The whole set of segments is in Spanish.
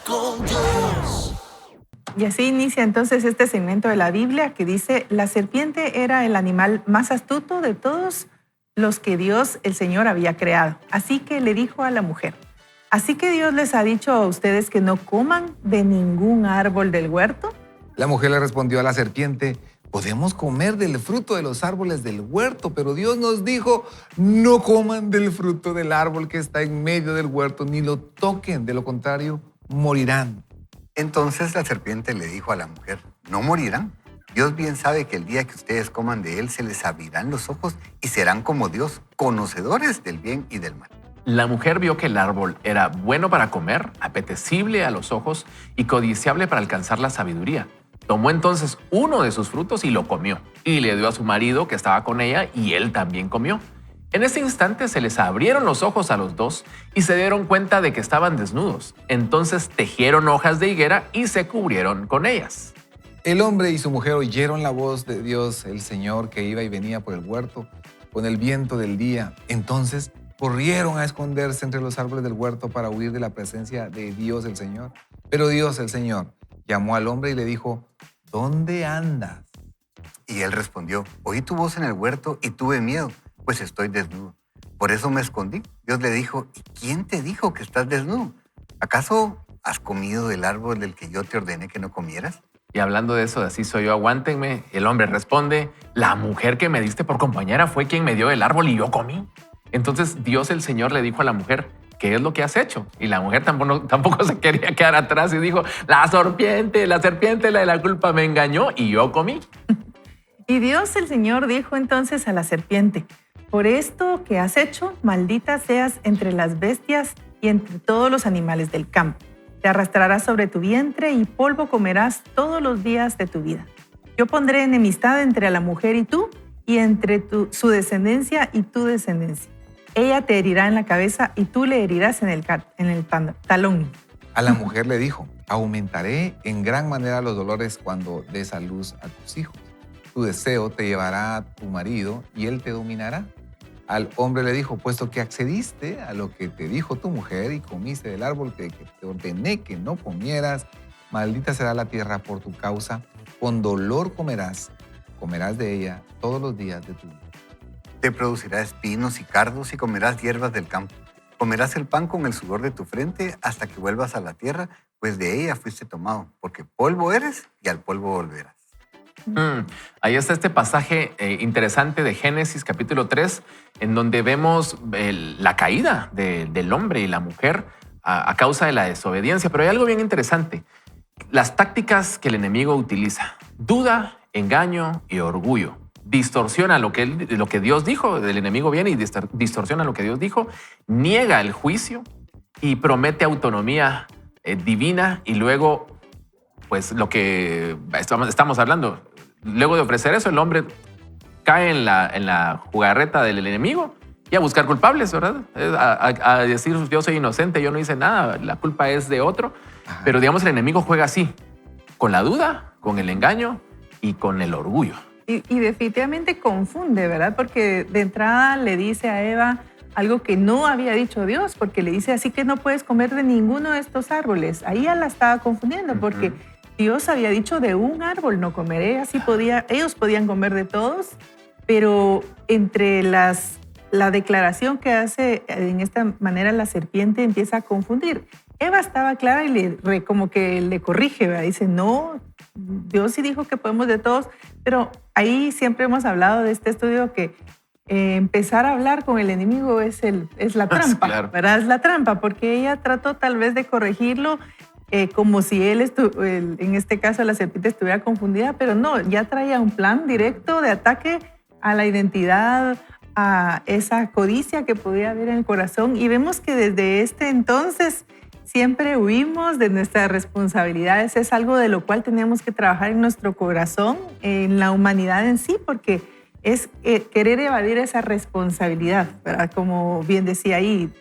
con Dios. Y así inicia entonces este segmento de la Biblia que dice: la serpiente era el animal más astuto de todos los que Dios, el Señor, había creado. Así que le dijo a la mujer: ¿así que Dios les ha dicho a ustedes que no coman de ningún árbol del huerto? La mujer le respondió a la serpiente: podemos comer del fruto de los árboles del huerto, pero Dios nos dijo: no coman del fruto del árbol que está en medio del huerto, ni lo toquen, de lo contrario, morirán. Entonces la serpiente le dijo a la mujer: no morirán. Dios bien sabe que el día que ustedes coman de él se les abrirán los ojos y serán como Dios, conocedores del bien y del mal. La mujer vio que el árbol era bueno para comer, apetecible a los ojos y codiciable para alcanzar la sabiduría. Tomó entonces uno de sus frutos y lo comió, y le dio a su marido que estaba con ella, y él también comió. En ese instante se les abrieron los ojos a los dos y se dieron cuenta de que estaban desnudos. Entonces tejieron hojas de higuera y se cubrieron con ellas. El hombre y su mujer oyeron la voz de Dios, el Señor, que iba y venía por el huerto con el viento del día. Entonces corrieron a esconderse entre los árboles del huerto para huir de la presencia de Dios, el Señor. Pero Dios, el Señor, llamó al hombre y le dijo: ¿dónde andas? Y él respondió: oí tu voz en el huerto y tuve miedo, pues estoy desnudo. Por eso me escondí. Dios le dijo: ¿y quién te dijo que estás desnudo? ¿Acaso has comido del árbol del que yo te ordené que no comieras? Y hablando de eso, de así soy yo, aguántenme, el hombre responde: la mujer que me diste por compañera fue quien me dio el árbol y yo comí. Entonces Dios, el Señor, le dijo a la mujer: ¿qué es lo que has hecho? Y la mujer tampoco se quería quedar atrás y dijo: la serpiente, la de la culpa me engañó y yo comí. Y Dios, el Señor, dijo entonces a la serpiente: por esto que has hecho, maldita seas entre las bestias y entre todos los animales del campo. Te arrastrarás sobre tu vientre y polvo comerás todos los días de tu vida. Yo pondré enemistad entre la mujer y tú, y entre su descendencia y tu descendencia. Ella te herirá en la cabeza y tú le herirás en el talón. A la mujer le dijo: aumentaré en gran manera los dolores cuando des a luz a tus hijos. Tu deseo te llevará a tu marido y él te dominará. Al hombre le dijo: puesto que accediste a lo que te dijo tu mujer y comiste del árbol que te ordené que no comieras, maldita será la tierra por tu causa. Con dolor comerás de ella todos los días de tu vida. Te producirá espinos y cardos y comerás hierbas del campo. Comerás el pan con el sudor de tu frente hasta que vuelvas a la tierra, pues de ella fuiste tomado, porque polvo eres y al polvo volverás. Ahí está este pasaje interesante de Génesis capítulo 3, en donde vemos la caída del hombre y la mujer a causa de la desobediencia. Pero hay algo bien interesante: las tácticas que el enemigo utiliza: duda, engaño y orgullo. Distorsiona lo que Dios dijo. El enemigo viene y distorsiona lo que Dios dijo, niega el juicio y promete autonomía divina. Y luego, pues lo que estamos hablando, luego de ofrecer eso, el hombre cae en la jugarreta del enemigo y a buscar culpables, ¿verdad? A decir: yo soy inocente, yo no hice nada, la culpa es de otro. Pero digamos, el enemigo juega así, con la duda, con el engaño y con el orgullo. Y definitivamente confunde, ¿verdad? Porque de entrada le dice a Eva algo que no había dicho Dios, porque le dice: así que no puedes comer de ninguno de estos árboles. Ahí ya la estaba confundiendo, porque Dios había dicho: de un árbol no comeré. Así ellos podían comer de todos, pero entre la declaración que hace en esta manera la serpiente empieza a confundir. Eva estaba clara y como que le corrige, ¿verdad? Dice: no, Dios sí dijo que podemos de todos, pero ahí siempre hemos hablado de este estudio que empezar a hablar con el enemigo es la trampa, claro. ¿verdad? Es la trampa, porque ella trató tal vez de corregirlo como si en este caso la serpiente estuviera confundida, pero no, ya traía un plan directo de ataque a la identidad, a esa codicia que podía haber en el corazón. Y vemos que desde este entonces siempre huimos de nuestras responsabilidades. Es algo de lo cual tenemos que trabajar en nuestro corazón, en la humanidad en sí, porque es querer evadir esa responsabilidad, ¿verdad? Como bien decía ahí,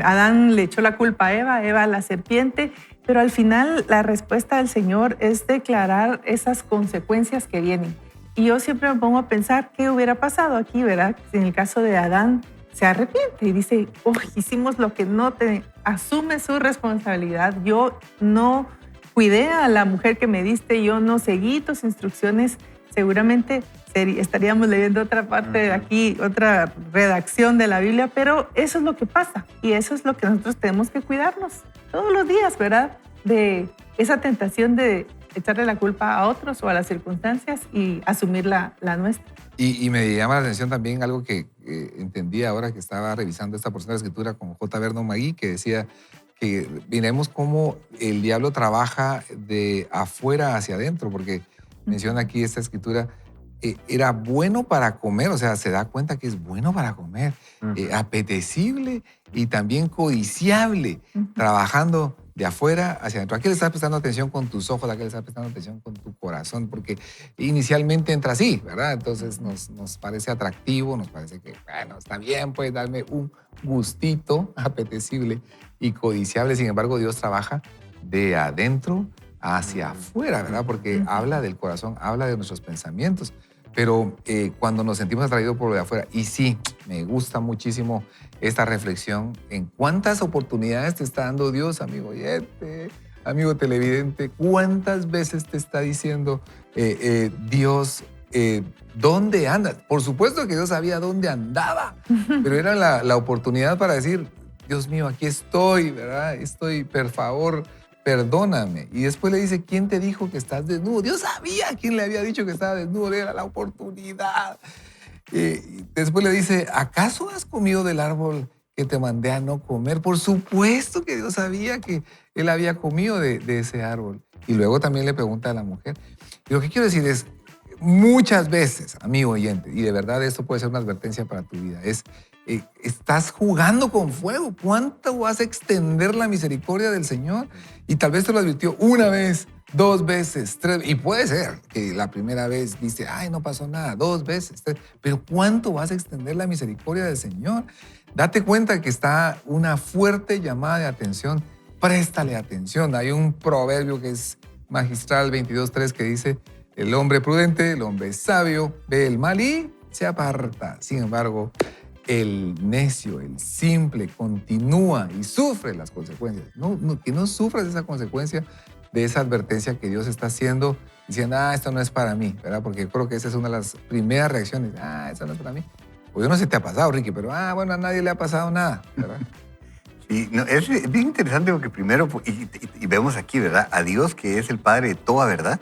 Adán le echó la culpa a Eva a la serpiente, pero al final la respuesta del Señor es declarar esas consecuencias que vienen. Y yo siempre me pongo a pensar qué hubiera pasado aquí, ¿verdad? En el caso de Adán, se arrepiente y dice, oh, hicimos lo que no te... Asume su responsabilidad. Yo no cuidé a la mujer que me diste, yo no seguí tus instrucciones. Seguramente estaríamos leyendo otra parte de aquí, otra redacción de la Biblia, pero eso es lo que pasa y eso es lo que nosotros tenemos que cuidarnos todos los días, ¿verdad? De esa tentación de echarle la culpa a otros o a las circunstancias y asumir la nuestra. Y me llama la atención también algo que entendí ahora que estaba revisando esta porción de la Escritura con J. Vernon Magui, que decía que miremos cómo el diablo trabaja de afuera hacia adentro, porque menciona aquí esta Escritura, era bueno para comer, o sea, se da cuenta que es bueno para comer, apetecible y también codiciable, trabajando de afuera hacia adentro. ¿A qué le estás prestando atención con tus ojos? ¿A qué le estás prestando atención con tu corazón? Porque inicialmente entra así, ¿verdad? Entonces nos parece atractivo, nos parece que, bueno, está bien, puedes darme un gustito apetecible y codiciable. Sin embargo, Dios trabaja de adentro hacia afuera, ¿verdad? Porque habla del corazón, habla de nuestros pensamientos. Pero cuando nos sentimos atraídos por lo de afuera, y sí, me gusta muchísimo esta reflexión en cuántas oportunidades te está dando Dios, amigo oyente, amigo televidente, cuántas veces te está diciendo Dios, ¿dónde andas? Por supuesto que Dios sabía dónde andaba, pero era la oportunidad para decir, Dios mío, aquí estoy, ¿verdad? Estoy, por favor, perdóname. Y después le dice, ¿quién te dijo que estás desnudo? Dios sabía quién le había dicho que estaba desnudo, era la oportunidad. Después le dice, ¿acaso has comido del árbol que te mandé a no comer? Por supuesto que Dios sabía que él había comido de ese árbol. Y luego también le pregunta a la mujer. Y lo que quiero decir es, muchas veces, amigo oyente, y de verdad esto puede ser una advertencia para tu vida, es, estás jugando con fuego. ¿Cuánto vas a extender la misericordia del Señor? Y tal vez te lo advirtió una vez, 2 veces, 3, y puede ser que la primera vez dice, ay, no pasó nada, 2 veces, 3, pero ¿cuánto vas a extender la misericordia del Señor? Date cuenta que está una fuerte llamada de atención, préstale atención. Hay un proverbio que es magistral, 22:3, que dice, el hombre prudente, el hombre sabio, ve el mal y se aparta. Sin embargo, el necio, el simple, continúa y sufre las consecuencias. Que no sufras esa consecuencia de esa advertencia que Dios está haciendo, diciendo, esto no es para mí, ¿verdad? Porque yo creo que esa es una de las primeras reacciones. Esto no es para mí. O yo no sé si te ha pasado, Ricky, pero bueno, a nadie le ha pasado nada, ¿verdad? Sí, no, es bien interesante porque primero, y vemos aquí, ¿verdad? A Dios, que es el Padre de toda verdad,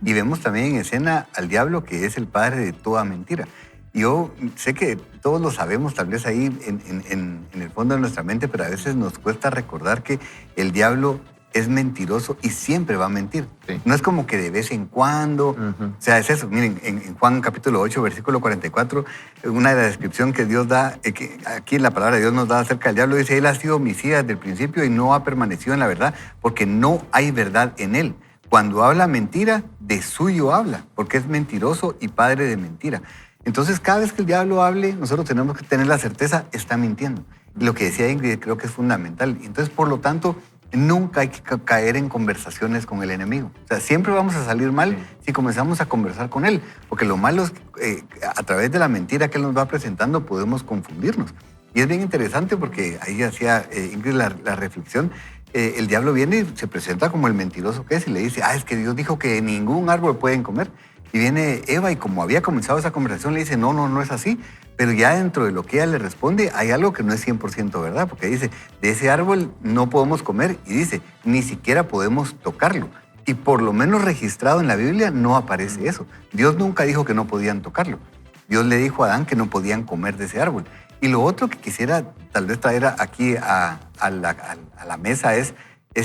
y vemos también en escena al diablo, que es el padre de toda mentira. Yo sé que todos lo sabemos, tal vez ahí en el fondo de nuestra mente, pero a veces nos cuesta recordar que el diablo es mentiroso y siempre va a mentir. Sí. No es como que de vez en cuando. O sea, es eso. Miren, en Juan capítulo 8, versículo 44, una de las descripciones que Dios da, que aquí la palabra de Dios nos da acerca del diablo, dice, él ha sido homicida desde el principio y no ha permanecido en la verdad porque no hay verdad en él. Cuando habla mentira, de suyo habla, porque es mentiroso y padre de mentira. Entonces, cada vez que el diablo hable, nosotros tenemos que tener la certeza, está mintiendo. Y lo que decía Ingrid creo que es fundamental. Entonces, por lo tanto, nunca hay que caer en conversaciones con el enemigo. O sea, siempre vamos a salir mal si comenzamos a conversar con él, porque lo malo es que a través de la mentira que él nos va presentando podemos confundirnos. Y es bien interesante porque ahí hacía Ingrid la reflexión. El diablo viene y se presenta como el mentiroso que es y le dice, es que Dios dijo que ningún árbol pueden comer. Y viene Eva y como había comenzado esa conversación le dice, no es así. Pero ya dentro de lo que ella le responde hay algo que no es 100% verdad, porque dice, de ese árbol no podemos comer y dice, ni siquiera podemos tocarlo. Y por lo menos registrado en la Biblia no aparece eso. Dios nunca dijo que no podían tocarlo. Dios le dijo a Adán que no podían comer de ese árbol. Y lo otro que quisiera tal vez traer aquí a la mesa es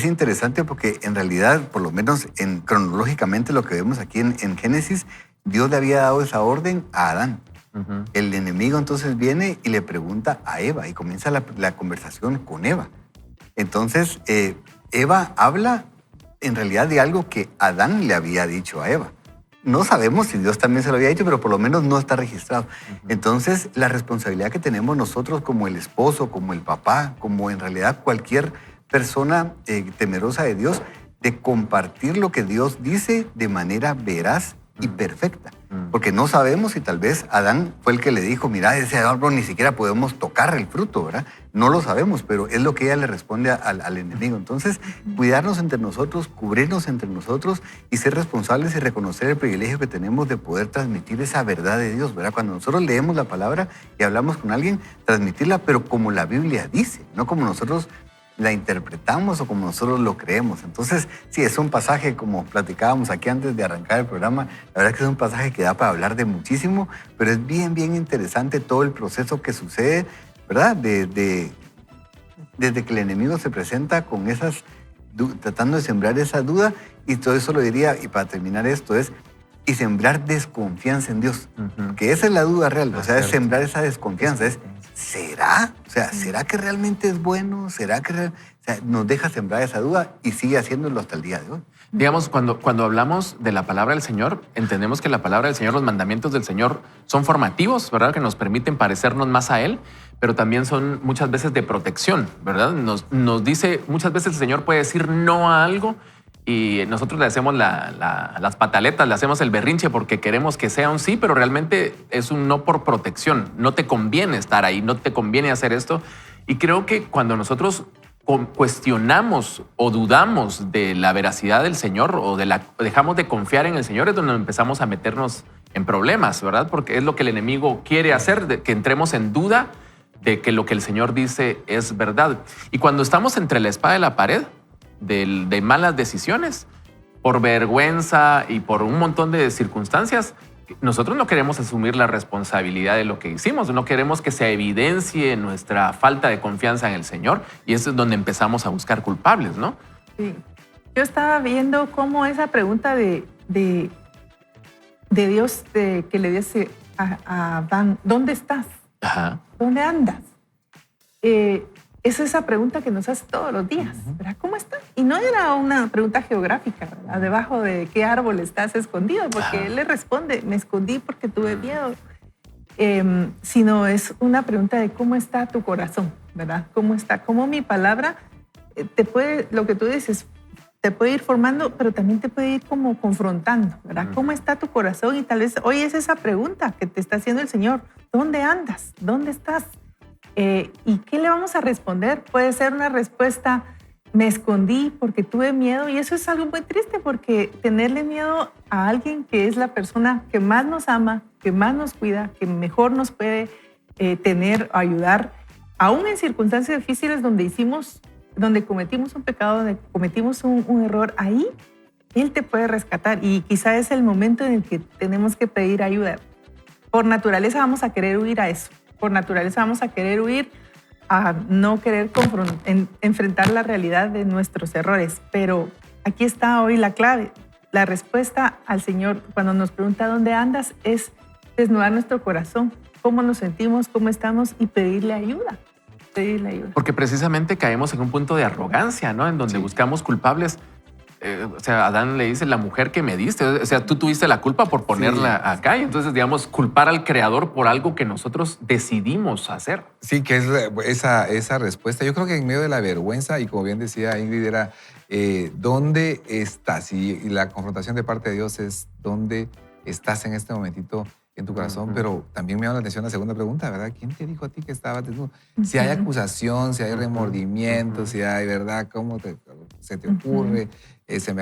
interesante porque en realidad, por lo menos cronológicamente lo que vemos aquí en Génesis, Dios le había dado esa orden a Adán. El enemigo entonces viene y le pregunta a Eva y comienza la conversación con Eva. Entonces, Eva habla en realidad de algo que Adán le había dicho a Eva. No sabemos si Dios también se lo había dicho, pero por lo menos no está registrado. Entonces, la responsabilidad que tenemos nosotros como el esposo, como el papá, como en realidad cualquier persona temerosa de Dios, de compartir lo que Dios dice de manera veraz y perfecta. Porque no sabemos si tal vez Adán fue el que le dijo, mira, ese árbol ni siquiera podemos tocar el fruto, ¿verdad? No lo sabemos, pero es lo que ella le responde al enemigo. Entonces, cuidarnos entre nosotros, cubrirnos entre nosotros y ser responsables y reconocer el privilegio que tenemos de poder transmitir esa verdad de Dios, ¿verdad? Cuando nosotros leemos la palabra y hablamos con alguien, transmitirla, pero como la Biblia dice, no como nosotros la interpretamos o como nosotros lo creemos. Entonces, sí, es un pasaje, como platicábamos aquí antes de arrancar el programa, la verdad que es un pasaje que da para hablar de muchísimo, pero es bien, bien interesante todo el proceso que sucede, ¿verdad? Desde que el enemigo se presenta con esas, tratando de sembrar esa duda, y todo eso lo diría, y para terminar esto es, y sembrar desconfianza en Dios, que esa es la duda real, o sea, es sembrar esa desconfianza, es, ¿será? O sea, ¿será que realmente es bueno? ¿Será que o sea, nos deja sembrar esa duda y sigue haciéndolo hasta el día de hoy? Digamos, cuando hablamos de la palabra del Señor, entendemos que la palabra del Señor, los mandamientos del Señor son formativos, ¿verdad? Que nos permiten parecernos más a Él, pero también son muchas veces de protección, ¿verdad? Nos dice, muchas veces el Señor puede decir no a algo y nosotros le hacemos las pataletas, le hacemos el berrinche porque queremos que sea un sí, pero realmente es un no por protección. No te conviene estar ahí, no te conviene hacer esto. Y creo que cuando nosotros cuestionamos o dudamos de la veracidad del Señor o dejamos de confiar en el Señor, es donde empezamos a meternos en problemas, ¿verdad? Porque es lo que el enemigo quiere hacer, que entremos en duda de que lo que el Señor dice es verdad. Y cuando estamos entre la espada y la pared de malas decisiones, por vergüenza y por un montón de circunstancias, nosotros no queremos asumir la responsabilidad de lo que hicimos, no queremos que se evidencie nuestra falta de confianza en el Señor, y eso es donde empezamos a buscar culpables, ¿no? Sí. Yo estaba viendo cómo esa pregunta de Dios que le dice a Adán, ¿dónde estás? Ajá. ¿Dónde andas? Es esa pregunta que nos hace todos los días, ¿verdad? ¿Cómo estás? Y no era una pregunta geográfica, ¿verdad? Debajo de qué árbol estás escondido, porque él le responde, me escondí porque tuve miedo. Sino es una pregunta de cómo está tu corazón, ¿verdad? ¿Cómo está? Cómo mi palabra lo que tú dices, te puede ir formando, pero también te puede ir como confrontando, ¿verdad? ¿Cómo está tu corazón? Y tal vez hoy es esa pregunta que te está haciendo el Señor. ¿Dónde andas? ¿Dónde estás? ¿Y qué le vamos a responder? Puede ser una respuesta, me escondí porque tuve miedo, y eso es algo muy triste porque tenerle miedo a alguien que es la persona que más nos ama, que más nos cuida, que mejor nos puede tener, ayudar, aún en circunstancias difíciles donde cometimos un pecado, donde cometimos un error, ahí Él te puede rescatar, y quizá es el momento en el que tenemos que pedir ayuda. Por naturaleza vamos a querer huir a eso. Por naturaleza vamos a querer huir a no querer enfrentar la realidad de nuestros errores. Pero aquí está hoy la clave. La respuesta al Señor cuando nos pregunta dónde andas es desnudar nuestro corazón, cómo nos sentimos, cómo estamos, y pedirle ayuda. Pedirle ayuda. Porque precisamente caemos en un punto de arrogancia, ¿no? En donde buscamos culpables. O sea, Adán le dice, la mujer que me diste, o sea, tú tuviste la culpa por ponerla acá, y entonces, digamos, culpar al Creador por algo que nosotros decidimos hacer. Sí, que es esa respuesta. Yo creo que en medio de la vergüenza, y como bien decía Ingrid, era ¿dónde estás? Y la confrontación de parte de Dios es ¿dónde estás en este momentito en tu corazón? Pero también me llama la atención la segunda pregunta, ¿verdad? ¿Quién te dijo a ti que estabas desnudo? Si hay acusación, si hay remordimiento, si hay, ¿verdad? ¿Cómo se te ocurre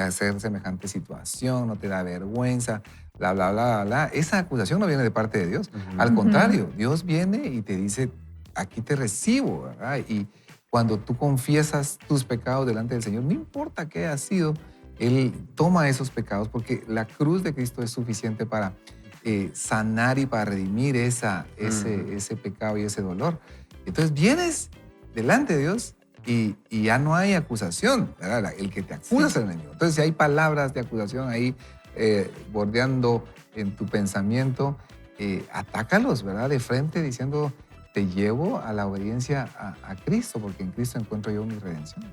hacer semejante situación? ¿No te da vergüenza? Bla, bla, bla, bla, bla. Esa acusación no viene de parte de Dios. Al contrario, Dios viene y te dice, aquí te recibo, ¿verdad? Y cuando tú confiesas tus pecados delante del Señor, no importa qué haya sido, Él toma esos pecados, porque la cruz de Cristo es suficiente para sanar y para redimir ese pecado y ese dolor. Entonces vienes delante de Dios y ya no hay acusación, ¿verdad? El que te acusa es el enemigo. Entonces si hay palabras de acusación ahí bordeando en tu pensamiento, atácalos, ¿verdad? De frente, diciendo, te llevo a la obediencia a Cristo, porque en Cristo encuentro yo mi redención.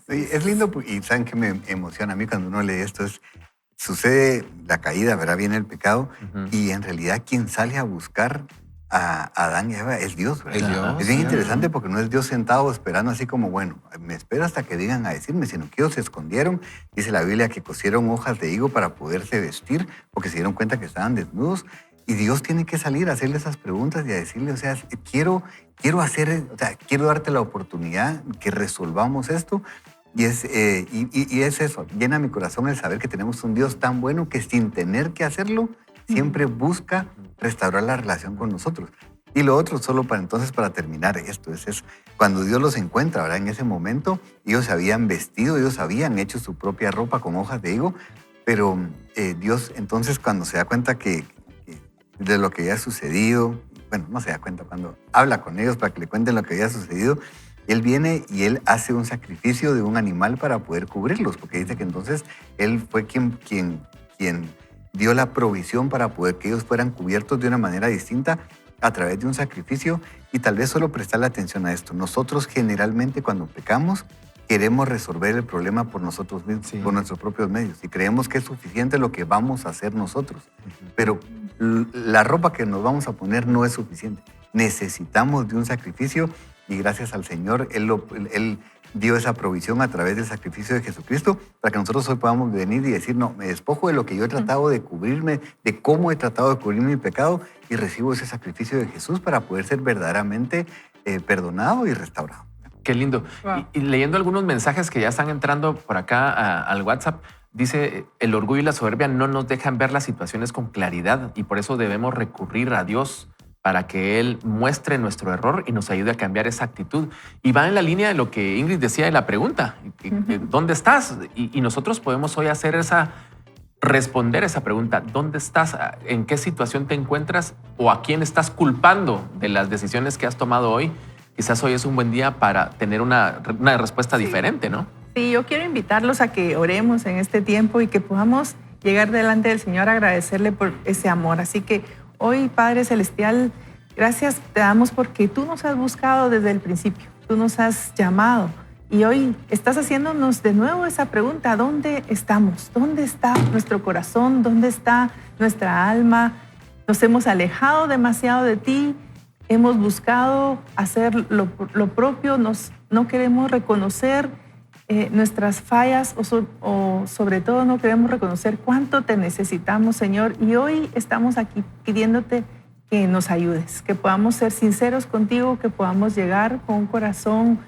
Es lindo, y saben que me emociona a mí cuando uno lee esto, sucede la caída, ¿verdad? Viene el pecado, y en realidad quien sale a buscar a Adán y Eva es Dios, ¿verdad? Es Dios, Es bien sí. interesante porque no es Dios sentado esperando así como, bueno, me espero hasta que vengan a decirme, sino que ellos se escondieron. Dice la Biblia que cosieron hojas de higo para poderse vestir porque se dieron cuenta que estaban desnudos. Y Dios tiene que salir a hacerle esas preguntas y a decirle, o sea, quiero darte la oportunidad que resolvamos esto. Y es eso, llena mi corazón el saber que tenemos un Dios tan bueno que sin tener que hacerlo, siempre busca restaurar la relación con nosotros. Y lo otro, solo para terminar esto, es cuando Dios los encuentra, ¿verdad? En ese momento, ellos se habían vestido, ellos habían hecho su propia ropa con hojas de higo, pero Dios entonces cuando se da cuenta que de lo que había sucedido, bueno, no se da cuenta, cuando habla con ellos para que le cuenten lo que había sucedido, Él viene y Él hace un sacrificio de un animal para poder cubrirlos, porque dice que entonces Él fue quien dio la provisión para poder que ellos fueran cubiertos de una manera distinta a través de un sacrificio. Y tal vez solo prestarle atención a esto. Nosotros generalmente cuando pecamos queremos resolver el problema por nosotros mismos, Sí. por nuestros propios medios. Y creemos que es suficiente lo que vamos a hacer nosotros. Pero la ropa que nos vamos a poner no es suficiente. Necesitamos de un sacrificio y gracias al Señor, Él dio esa provisión a través del sacrificio de Jesucristo para que nosotros hoy podamos venir y decir, no, me despojo de lo que yo he tratado de cubrirme, de cómo he tratado de cubrir mi pecado y recibo ese sacrificio de Jesús para poder ser verdaderamente perdonado y restaurado. Qué lindo. Wow. Y leyendo algunos mensajes que ya están entrando por acá al WhatsApp, dice, el orgullo y la soberbia no nos dejan ver las situaciones con claridad y por eso debemos recurrir a Dios para que Él muestre nuestro error y nos ayude a cambiar esa actitud. Y va en la línea de lo que Ingrid decía de la pregunta, ¿dónde estás? Y nosotros podemos hoy responder esa pregunta, ¿dónde estás? ¿En qué situación te encuentras? ¿O a quién estás culpando de las decisiones que has tomado hoy? Quizás hoy es un buen día para tener una respuesta diferente, ¿no? Sí, yo quiero invitarlos a que oremos en este tiempo y que podamos llegar delante del Señor a agradecerle por ese amor. Así que hoy, Padre Celestial, gracias te damos porque tú nos has buscado desde el principio, tú nos has llamado y hoy estás haciéndonos de nuevo esa pregunta, ¿dónde estamos? ¿Dónde está nuestro corazón? ¿Dónde está nuestra alma? Nos hemos alejado demasiado de ti, hemos buscado hacer lo propio, no queremos reconocer nuestras fallas o sobre todo no queremos reconocer cuánto te necesitamos, Señor. Y hoy estamos aquí pidiéndote que nos ayudes, que podamos ser sinceros contigo, que podamos llegar con un corazón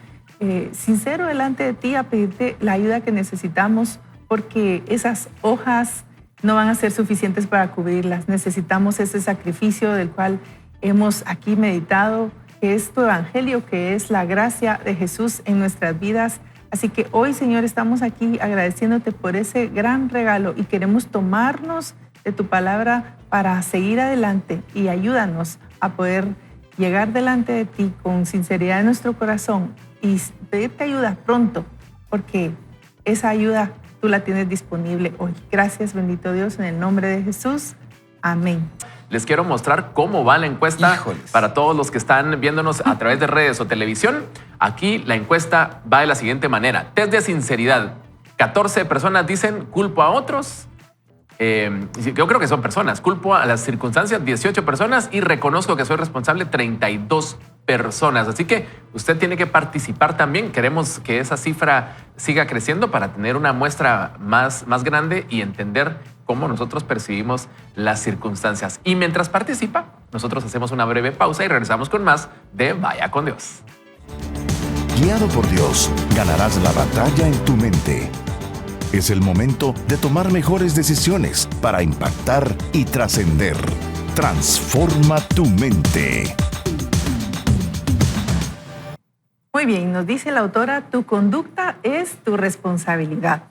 sincero delante de ti a pedirte la ayuda que necesitamos, porque esas hojas no van a ser suficientes para cubrirlas. Necesitamos ese sacrificio del cual hemos aquí meditado, que es tu evangelio, que es la gracia de Jesús en nuestras vidas. Así que hoy, Señor, estamos aquí agradeciéndote por ese gran regalo y queremos tomarnos de tu palabra para seguir adelante y ayúdanos a poder llegar delante de ti con sinceridad en nuestro corazón y pedirte ayuda pronto, porque esa ayuda tú la tienes disponible hoy. Gracias, bendito Dios, en el nombre de Jesús. Amén. Les quiero mostrar cómo va la encuesta. Híjoles. Para todos los que están viéndonos a través de redes o televisión. Aquí la encuesta va de la siguiente manera. Test de sinceridad. 14 personas dicen culpo a otros. Yo creo que son personas. Culpo a las circunstancias, 18 personas, y reconozco que soy responsable, 32 personas. Así que usted tiene que participar también. Queremos que esa cifra siga creciendo para tener una muestra más grande y entender cómo nosotros percibimos las circunstancias. Y mientras participa, nosotros hacemos una breve pausa y regresamos con más de Vaya con Dios. Guiado por Dios, ganarás la batalla en tu mente. Es el momento de tomar mejores decisiones para impactar y trascender. Transforma tu mente. Muy bien, nos dice la autora, tu conducta es tu responsabilidad.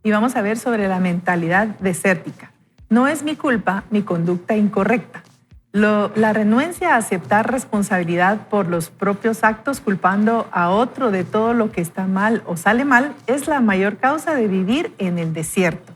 Y vamos a ver sobre la mentalidad desértica. No es mi culpa mi conducta incorrecta. La renuencia a aceptar responsabilidad por los propios actos culpando a otro de todo lo que está mal o sale mal es la mayor causa de vivir en el desierto.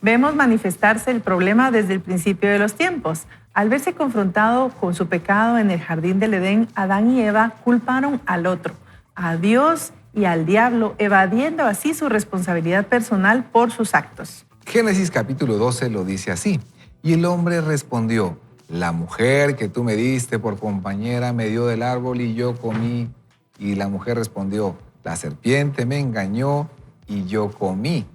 Vemos manifestarse el problema desde el principio de los tiempos. Al verse confrontado con su pecado en el jardín del Edén, Adán y Eva culparon al otro, a Dios y al diablo, evadiendo así su responsabilidad personal por sus actos. Génesis capítulo 12 lo dice así. Y el hombre respondió, la mujer que tú me diste por compañera me dio del árbol y yo comí. Y la mujer respondió, la serpiente me engañó y yo comí.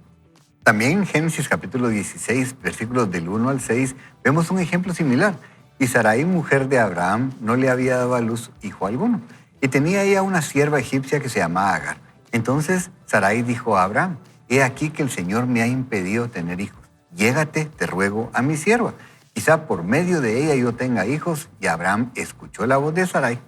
También en Génesis capítulo 16, versículos del 1 al 6, vemos un ejemplo similar. Y Sarai, mujer de Abraham, no le había dado a luz hijo alguno. Y tenía ella una sierva egipcia que se llamaba Agar. Entonces Sarai dijo a Abraham, he aquí que el Señor me ha impedido tener hijos. Llégate, te ruego, a mi sierva. Quizá por medio de ella yo tenga hijos. Y Abraham escuchó la voz de Sarai.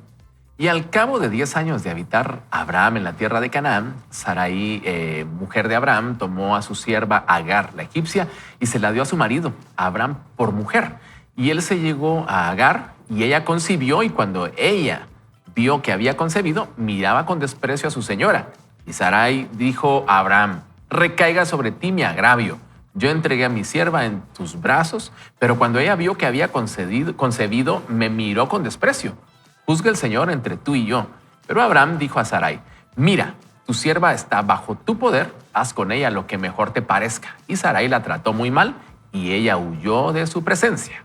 Y al cabo de 10 años de habitar Abraham en la tierra de Canaán, Sarai, mujer de Abraham, tomó a su sierva Agar, la egipcia, y se la dio a su marido, Abraham, por mujer. Y él se llegó a Agar y ella concibió, y cuando ella vio que había concebido, miraba con desprecio a su señora. Y Sarai dijo a Abraham, recaiga sobre ti mi agravio. Yo entregué a mi sierva en tus brazos, pero cuando ella vio que había concebido, me miró con desprecio. Juzga el Señor entre tú y yo. Pero Abraham dijo a Sarai, mira, tu sierva está bajo tu poder, haz con ella lo que mejor te parezca. Y Sarai la trató muy mal y ella huyó de su presencia.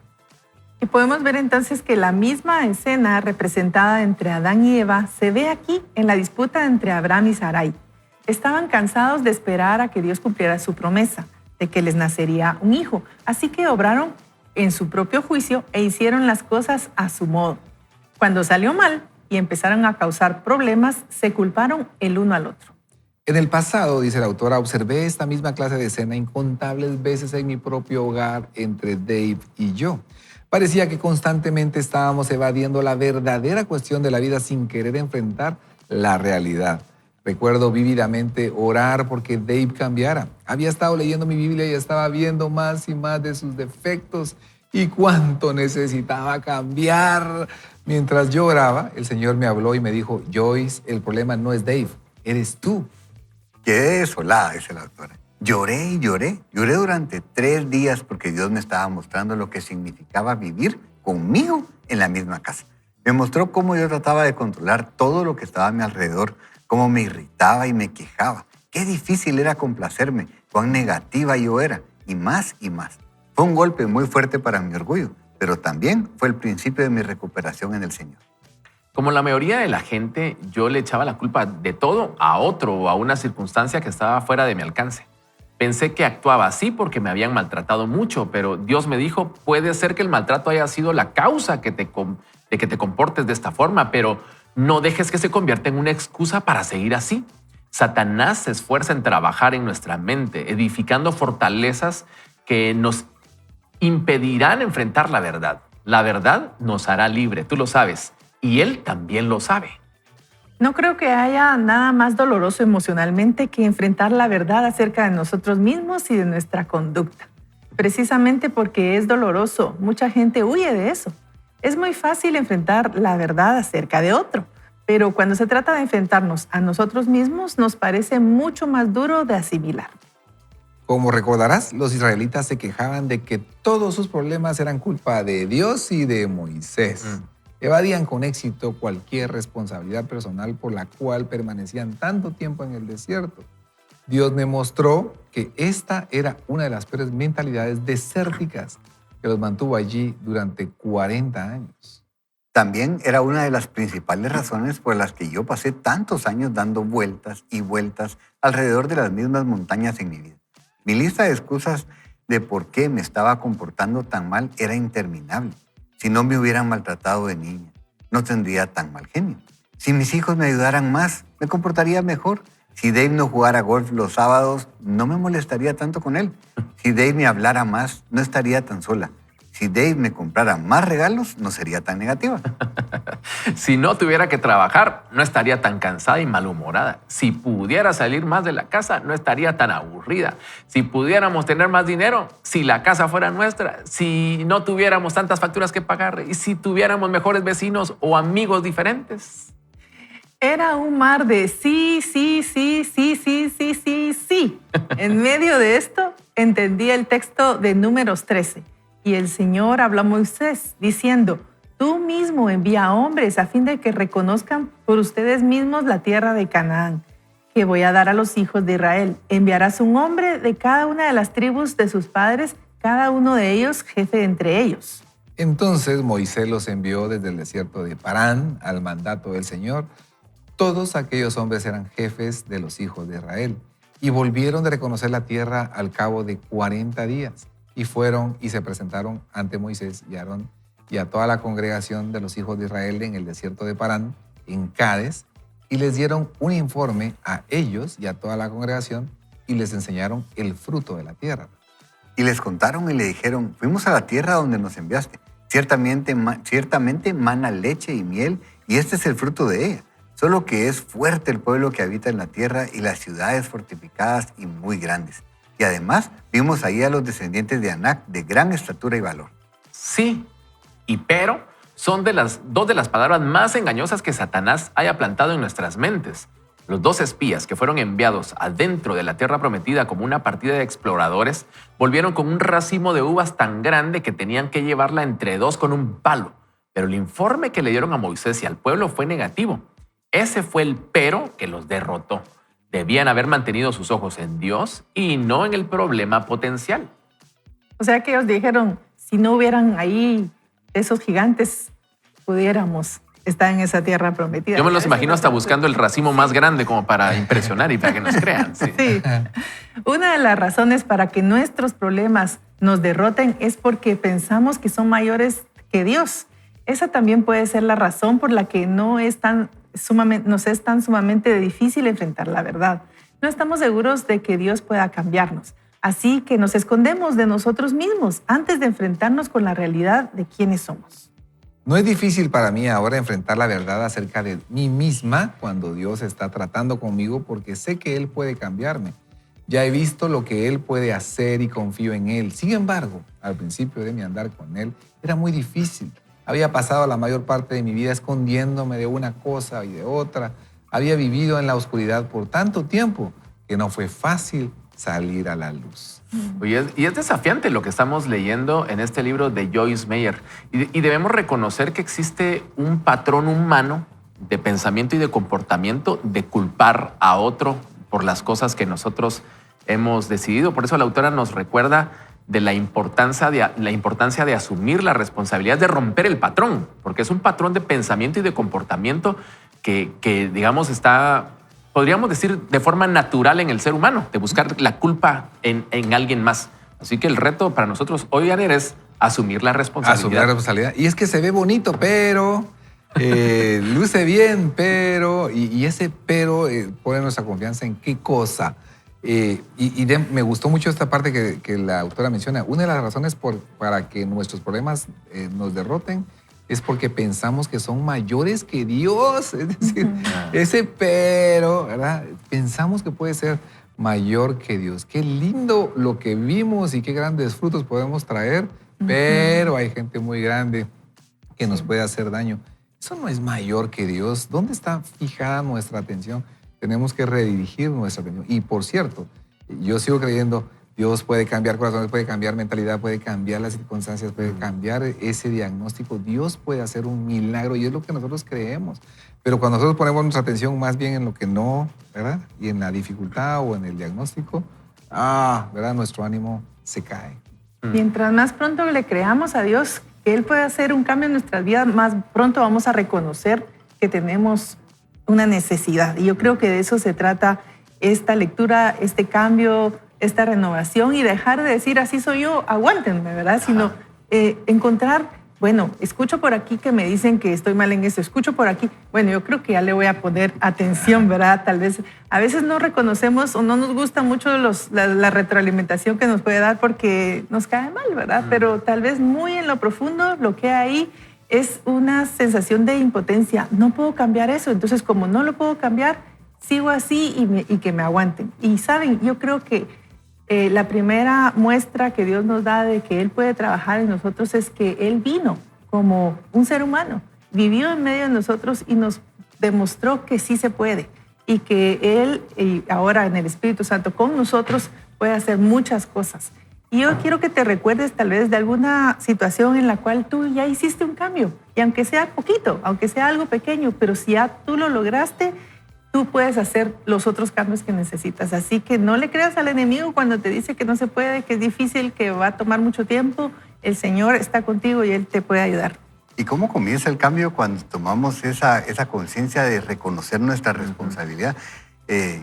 Y podemos ver entonces que la misma escena representada entre Adán y Eva se ve aquí en la disputa entre Abraham y Sarai. Estaban cansados de esperar a que Dios cumpliera su promesa de que les nacería un hijo, así que obraron en su propio juicio e hicieron las cosas a su modo. Cuando salió mal y empezaron a causar problemas, se culparon el uno al otro. En el pasado, dice la autora, observé esta misma clase de escena incontables veces en mi propio hogar entre Dave y yo. Parecía que constantemente estábamos evadiendo la verdadera cuestión de la vida sin querer enfrentar la realidad. Recuerdo vívidamente orar porque Dave cambiara. Había estado leyendo mi Biblia y estaba viendo más y más de sus defectos y cuánto necesitaba cambiar. Mientras yo oraba, el Señor me habló y me dijo, Joyce, el problema no es Dave, eres tú. Quedé desolada, dice la autora. Lloré y lloré. Lloré durante 3 días porque Dios me estaba mostrando lo que significaba vivir conmigo en la misma casa. Me mostró cómo yo trataba de controlar todo lo que estaba a mi alrededor, cómo me irritaba y me quejaba. Qué difícil era complacerme, cuán negativa yo era, y más y más. Fue un golpe muy fuerte para mi orgullo, pero también fue el principio de mi recuperación en el Señor. Como la mayoría de la gente, yo le echaba la culpa de todo a otro o a una circunstancia que estaba fuera de mi alcance. Pensé que actuaba así porque me habían maltratado mucho, pero Dios me dijo, puede ser que el maltrato haya sido la causa de que te comportes de esta forma, pero no dejes que se convierta en una excusa para seguir así. Satanás se esfuerza en trabajar en nuestra mente, edificando fortalezas que nos impedirán enfrentar la verdad. La verdad nos hará libre, tú lo sabes, y Él también lo sabe. No creo que haya nada más doloroso emocionalmente que enfrentar la verdad acerca de nosotros mismos y de nuestra conducta. Precisamente porque es doloroso, mucha gente huye de eso. Es muy fácil enfrentar la verdad acerca de otro, pero cuando se trata de enfrentarnos a nosotros mismos, nos parece mucho más duro de asimilar. Como recordarás, los israelitas se quejaban de que todos sus problemas eran culpa de Dios y de Moisés. Evadían con éxito cualquier responsabilidad personal por la cual permanecían tanto tiempo en el desierto. Dios me mostró que esta era una de las peores mentalidades desérticas que los mantuvo allí durante 40 años. También era una de las principales razones por las que yo pasé tantos años dando vueltas y vueltas alrededor de las mismas montañas en mi vida. Mi lista de excusas de por qué me estaba comportando tan mal era interminable. Si no me hubieran maltratado de niña, no tendría tan mal genio. Si mis hijos me ayudaran más, me comportaría mejor. Si Dave no jugara golf los sábados, no me molestaría tanto con él. Si Dave me hablara más, no estaría tan sola. Si Dave me comprara más regalos, no sería tan negativa. Si no tuviera que trabajar, no estaría tan cansada y malhumorada. Si pudiera salir más de la casa, no estaría tan aburrida. Si pudiéramos tener más dinero, si la casa fuera nuestra, si no tuviéramos tantas facturas que pagar y si tuviéramos mejores vecinos o amigos diferentes. Era un mar de sí, sí, sí, sí, sí, sí, sí, sí. En medio de esto, entendí el texto de Números 13. Y el Señor habló a Moisés diciendo, tú mismo envía a hombres a fin de que reconozcan por ustedes mismos la tierra de Canaán, que voy a dar a los hijos de Israel. Enviarás un hombre de cada una de las tribus de sus padres, cada uno de ellos jefe entre ellos. Entonces Moisés los envió desde el desierto de Parán al mandato del Señor. Todos aquellos hombres eran jefes de los hijos de Israel y volvieron de reconocer la tierra al cabo de 40 días. Y fueron y se presentaron ante Moisés y Aarón y a toda la congregación de los hijos de Israel en el desierto de Parán, en Cádiz, y les dieron un informe a ellos y a toda la congregación y les enseñaron el fruto de la tierra. Y les contaron y le dijeron, fuimos a la tierra donde nos enviaste. Ciertamente mana leche y miel, y este es el fruto de ella. Solo que es fuerte el pueblo que habita en la tierra y las ciudades fortificadas y muy grandes. Y además vimos ahí a los descendientes de Anac de gran estatura y valor. Sí, y pero son dos de las palabras más engañosas que Satanás haya plantado en nuestras mentes. Los 2 espías que fueron enviados adentro de la tierra prometida como una partida de exploradores volvieron con un racimo de uvas tan grande que tenían que llevarla entre 2 con un palo. Pero el informe que le dieron a Moisés y al pueblo fue negativo. Ese fue el pero que los derrotó. Debían haber mantenido sus ojos en Dios y no en el problema potencial. O sea que ellos dijeron, si no hubieran ahí esos gigantes, pudiéramos estar en esa tierra prometida. Yo me los imagino hasta buscando el racimo más grande como para impresionar y para que nos crean. Sí. Sí. Una de las razones para que nuestros problemas nos derroten es porque pensamos que son mayores que Dios. Esa también puede ser la razón por la que nos es tan sumamente difícil enfrentar la verdad. No estamos seguros de que Dios pueda cambiarnos. Así que nos escondemos de nosotros mismos antes de enfrentarnos con la realidad de quiénes somos. No es difícil para mí ahora enfrentar la verdad acerca de mí misma cuando Dios está tratando conmigo porque sé que Él puede cambiarme. Ya he visto lo que Él puede hacer y confío en Él. Sin embargo, al principio de mi andar con Él era muy difícil. Había pasado la mayor parte de mi vida escondiéndome de una cosa y de otra. Había vivido en la oscuridad por tanto tiempo que no fue fácil salir a la luz. Oye, y es desafiante lo que estamos leyendo en este libro de Joyce Meyer. Y debemos reconocer que existe un patrón humano de pensamiento y de comportamiento de culpar a otro por las cosas que nosotros hemos decidido. Por eso la autora nos recuerda de la importancia de asumir la responsabilidad de romper el patrón, porque es un patrón de pensamiento y de comportamiento que digamos, está, podríamos decir, de forma natural en el ser humano, de buscar la culpa en alguien más. Así que el reto para nosotros hoy, Aner, es asumir la responsabilidad. Asumir la responsabilidad. Y es que se ve bonito, pero luce bien, pero, y ese pero pone nuestra confianza en qué cosa. Me gustó mucho esta parte que la autora menciona. Una de las razones para que nuestros problemas nos derroten es porque pensamos que son mayores que Dios. Es decir, ese pero, ¿verdad? Pensamos que puede ser mayor que Dios. Qué lindo lo que vimos y qué grandes frutos podemos traer, pero hay gente muy grande que nos puede hacer daño. Eso no es mayor que Dios. ¿Dónde está fijada nuestra atención? Tenemos que redirigir nuestra atención. Y por cierto, yo sigo creyendo, Dios puede cambiar corazones, puede cambiar mentalidad, puede cambiar las circunstancias, puede cambiar ese diagnóstico. Dios puede hacer un milagro y es lo que nosotros creemos. Pero cuando nosotros ponemos nuestra atención más bien en lo que no, ¿verdad? Y en la dificultad o en el diagnóstico, ¿verdad? Nuestro ánimo se cae. Mientras más pronto le creamos a Dios que Él puede hacer un cambio en nuestras vidas, más pronto vamos a reconocer que tenemos una necesidad. Y yo creo que de eso se trata esta lectura, este cambio, esta renovación y dejar de decir, así soy yo, aguántenme, ¿verdad? Sino encontrar, bueno, escucho por aquí que me dicen que estoy mal en eso, escucho por aquí, bueno, yo creo que ya le voy a poner atención, ¿verdad? Tal vez, a veces no reconocemos o no nos gusta mucho la retroalimentación que nos puede dar porque nos cae mal, ¿verdad? Pero tal vez muy en lo profundo, lo que hay ahí es una sensación de impotencia. No puedo cambiar eso. Entonces, como no lo puedo cambiar, sigo así y que me aguanten. Y saben, yo creo que la primera muestra que Dios nos da de que Él puede trabajar en nosotros es que Él vino como un ser humano, vivió en medio de nosotros y nos demostró que sí se puede y que Él, y ahora en el Espíritu Santo con nosotros, puede hacer muchas cosas. Y yo quiero que te recuerdes tal vez de alguna situación en la cual tú ya hiciste un cambio. Y aunque sea poquito, aunque sea algo pequeño, pero si ya tú lo lograste, tú puedes hacer los otros cambios que necesitas. Así que no le creas al enemigo cuando te dice que no se puede, que es difícil, que va a tomar mucho tiempo. el Señor está contigo y Él te puede ayudar. ¿Y cómo comienza el cambio cuando tomamos esa conciencia de reconocer nuestra responsabilidad?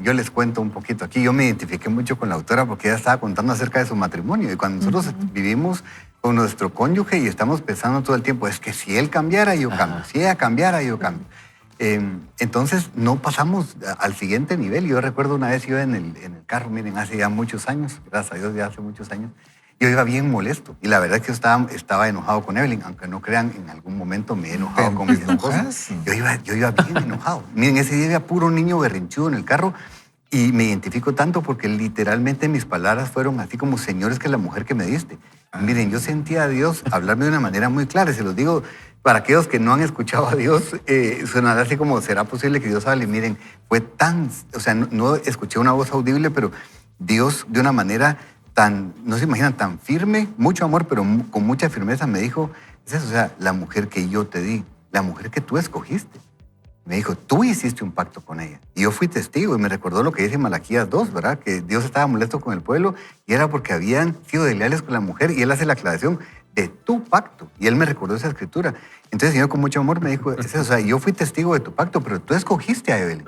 Yo les cuento un poquito aquí. Yo me identifiqué mucho con la autora porque ella estaba contando acerca de su matrimonio. Y cuando nosotros vivimos con nuestro cónyuge y estamos pensando todo el tiempo, es que si él cambiara, yo cambio. Si ella cambiara, yo cambio. Entonces no pasamos al siguiente nivel. Yo recuerdo una vez yo en el carro, miren, hace ya muchos años, gracias a Dios, ya hace muchos años, yo iba bien molesto. Y la verdad es que yo estaba enojado con Evelyn, aunque no crean, en algún momento me he enojado con mi esposa. Yo iba bien enojado. Miren, ese día había puro niño berrinchudo en el carro y me identifico tanto porque literalmente mis palabras fueron así como, Señor, es que la mujer que me diste. Miren, yo sentía a Dios hablarme de una manera muy clara, se los digo para aquellos que no han escuchado a Dios, sonará así como, ¿será posible que Dios hable? Miren, fue tan, o sea, no escuché una voz audible, pero Dios de una manera tan, no se imaginan, tan firme, mucho amor, pero con mucha firmeza me dijo, es eso, o sea, la mujer que yo te di, la mujer que tú escogiste. Me dijo, tú hiciste un pacto con ella. Y yo fui testigo y me recordó lo que dice Malaquías 2, ¿verdad? Que Dios estaba molesto con el pueblo y era porque habían sido desleales con la mujer y él hace la aclaración de tu pacto. Y él me recordó esa escritura. Entonces el Señor con mucho amor me dijo, es eso, o sea, yo fui testigo de tu pacto, pero tú escogiste a Evelyn.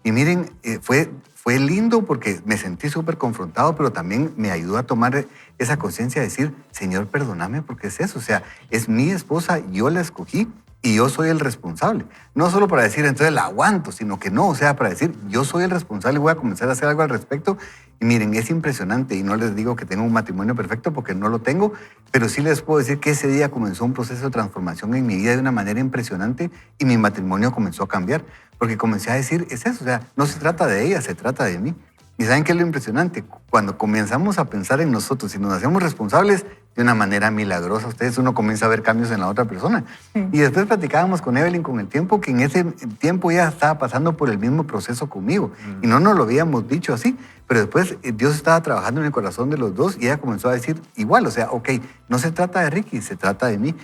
Y miren, fue lindo porque me sentí súper confrontado, pero también me ayudó a tomar esa conciencia de decir, Señor, perdóname, porque es eso, o sea, es mi esposa, yo la escogí y yo soy el responsable. No solo para decir, entonces la aguanto, sino que no, o sea, para decir, yo soy el responsable y voy a comenzar a hacer algo al respecto. Y miren, es impresionante y no les digo que tengo un matrimonio perfecto porque no lo tengo, pero sí les puedo decir que ese día comenzó un proceso de transformación en mi vida de una manera impresionante y mi matrimonio comenzó a cambiar porque comencé a decir, es eso, o sea, no se trata de ella, se trata de mí. ¿Y saben qué es lo impresionante? Cuando comenzamos a pensar en nosotros y nos hacemos responsables de una manera milagrosa, uno comienza a ver cambios en la otra persona. Sí. Y después platicábamos con Evelyn con el tiempo, que en ese tiempo ella estaba pasando por el mismo proceso conmigo. Y no nos lo habíamos dicho así, pero después Dios estaba trabajando en el corazón de los dos y ella comenzó a decir igual, o sea, ok, no se trata de Ricky, se trata de mí.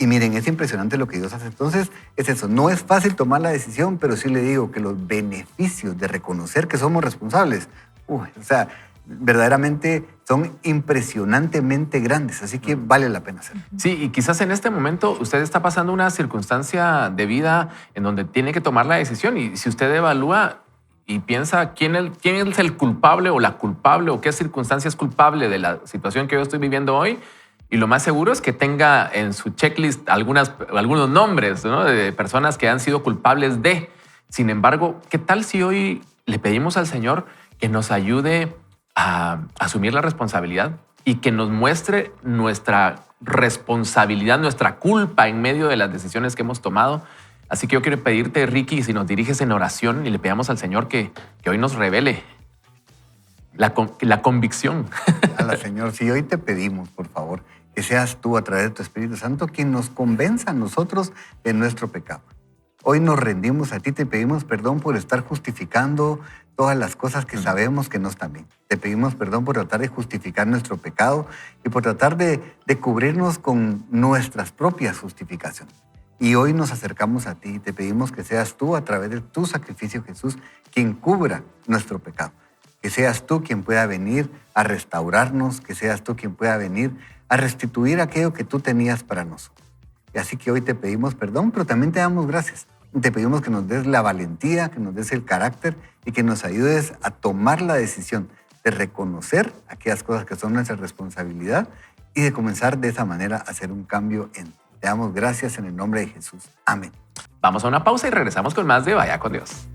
Y miren, es impresionante lo que Dios hace. Entonces, es eso. No es fácil tomar la decisión, pero sí le digo que los beneficios de reconocer que somos responsables, o sea, verdaderamente son impresionantemente grandes. Así que vale la pena hacerlo. Sí, y quizás en este momento usted está pasando una circunstancia de vida en donde tiene que tomar la decisión. Y si usted evalúa y piensa quién es el culpable o la culpable o qué circunstancia es culpable de la situación que yo estoy viviendo hoy, y lo más seguro es que tenga en su checklist algunos nombres, ¿no?, de personas que han sido culpables de. Sin embargo, ¿qué tal si hoy le pedimos al Señor que nos ayude a asumir la responsabilidad y que nos muestre nuestra responsabilidad, nuestra culpa en medio de las decisiones que hemos tomado? Así que yo quiero pedirte, Ricky, si nos diriges en oración y le pedamos al Señor que hoy nos revele la convicción. Señor, si hoy te pedimos, por favor, que seas tú a través de tu Espíritu Santo quien nos convenza a nosotros de nuestro pecado. Hoy nos rendimos a ti, te pedimos perdón por estar justificando todas las cosas que sabemos que no están bien. Te pedimos perdón por tratar de justificar nuestro pecado y por tratar de cubrirnos con nuestras propias justificaciones. Y hoy nos acercamos a ti y te pedimos que seas tú a través de tu sacrificio, Jesús, quien cubra nuestro pecado. Que seas tú quien pueda venir a restaurarnos, que seas tú quien pueda venir a restituir aquello que tú tenías para nosotros. Y así que hoy te pedimos perdón, pero también te damos gracias. Te pedimos que nos des la valentía, que nos des el carácter y que nos ayudes a tomar la decisión de reconocer aquellas cosas que son nuestra responsabilidad y de comenzar de esa manera a hacer un cambio en ti. Te damos gracias en el nombre de Jesús. Amén. Vamos a una pausa y regresamos con más de Vaya con Dios.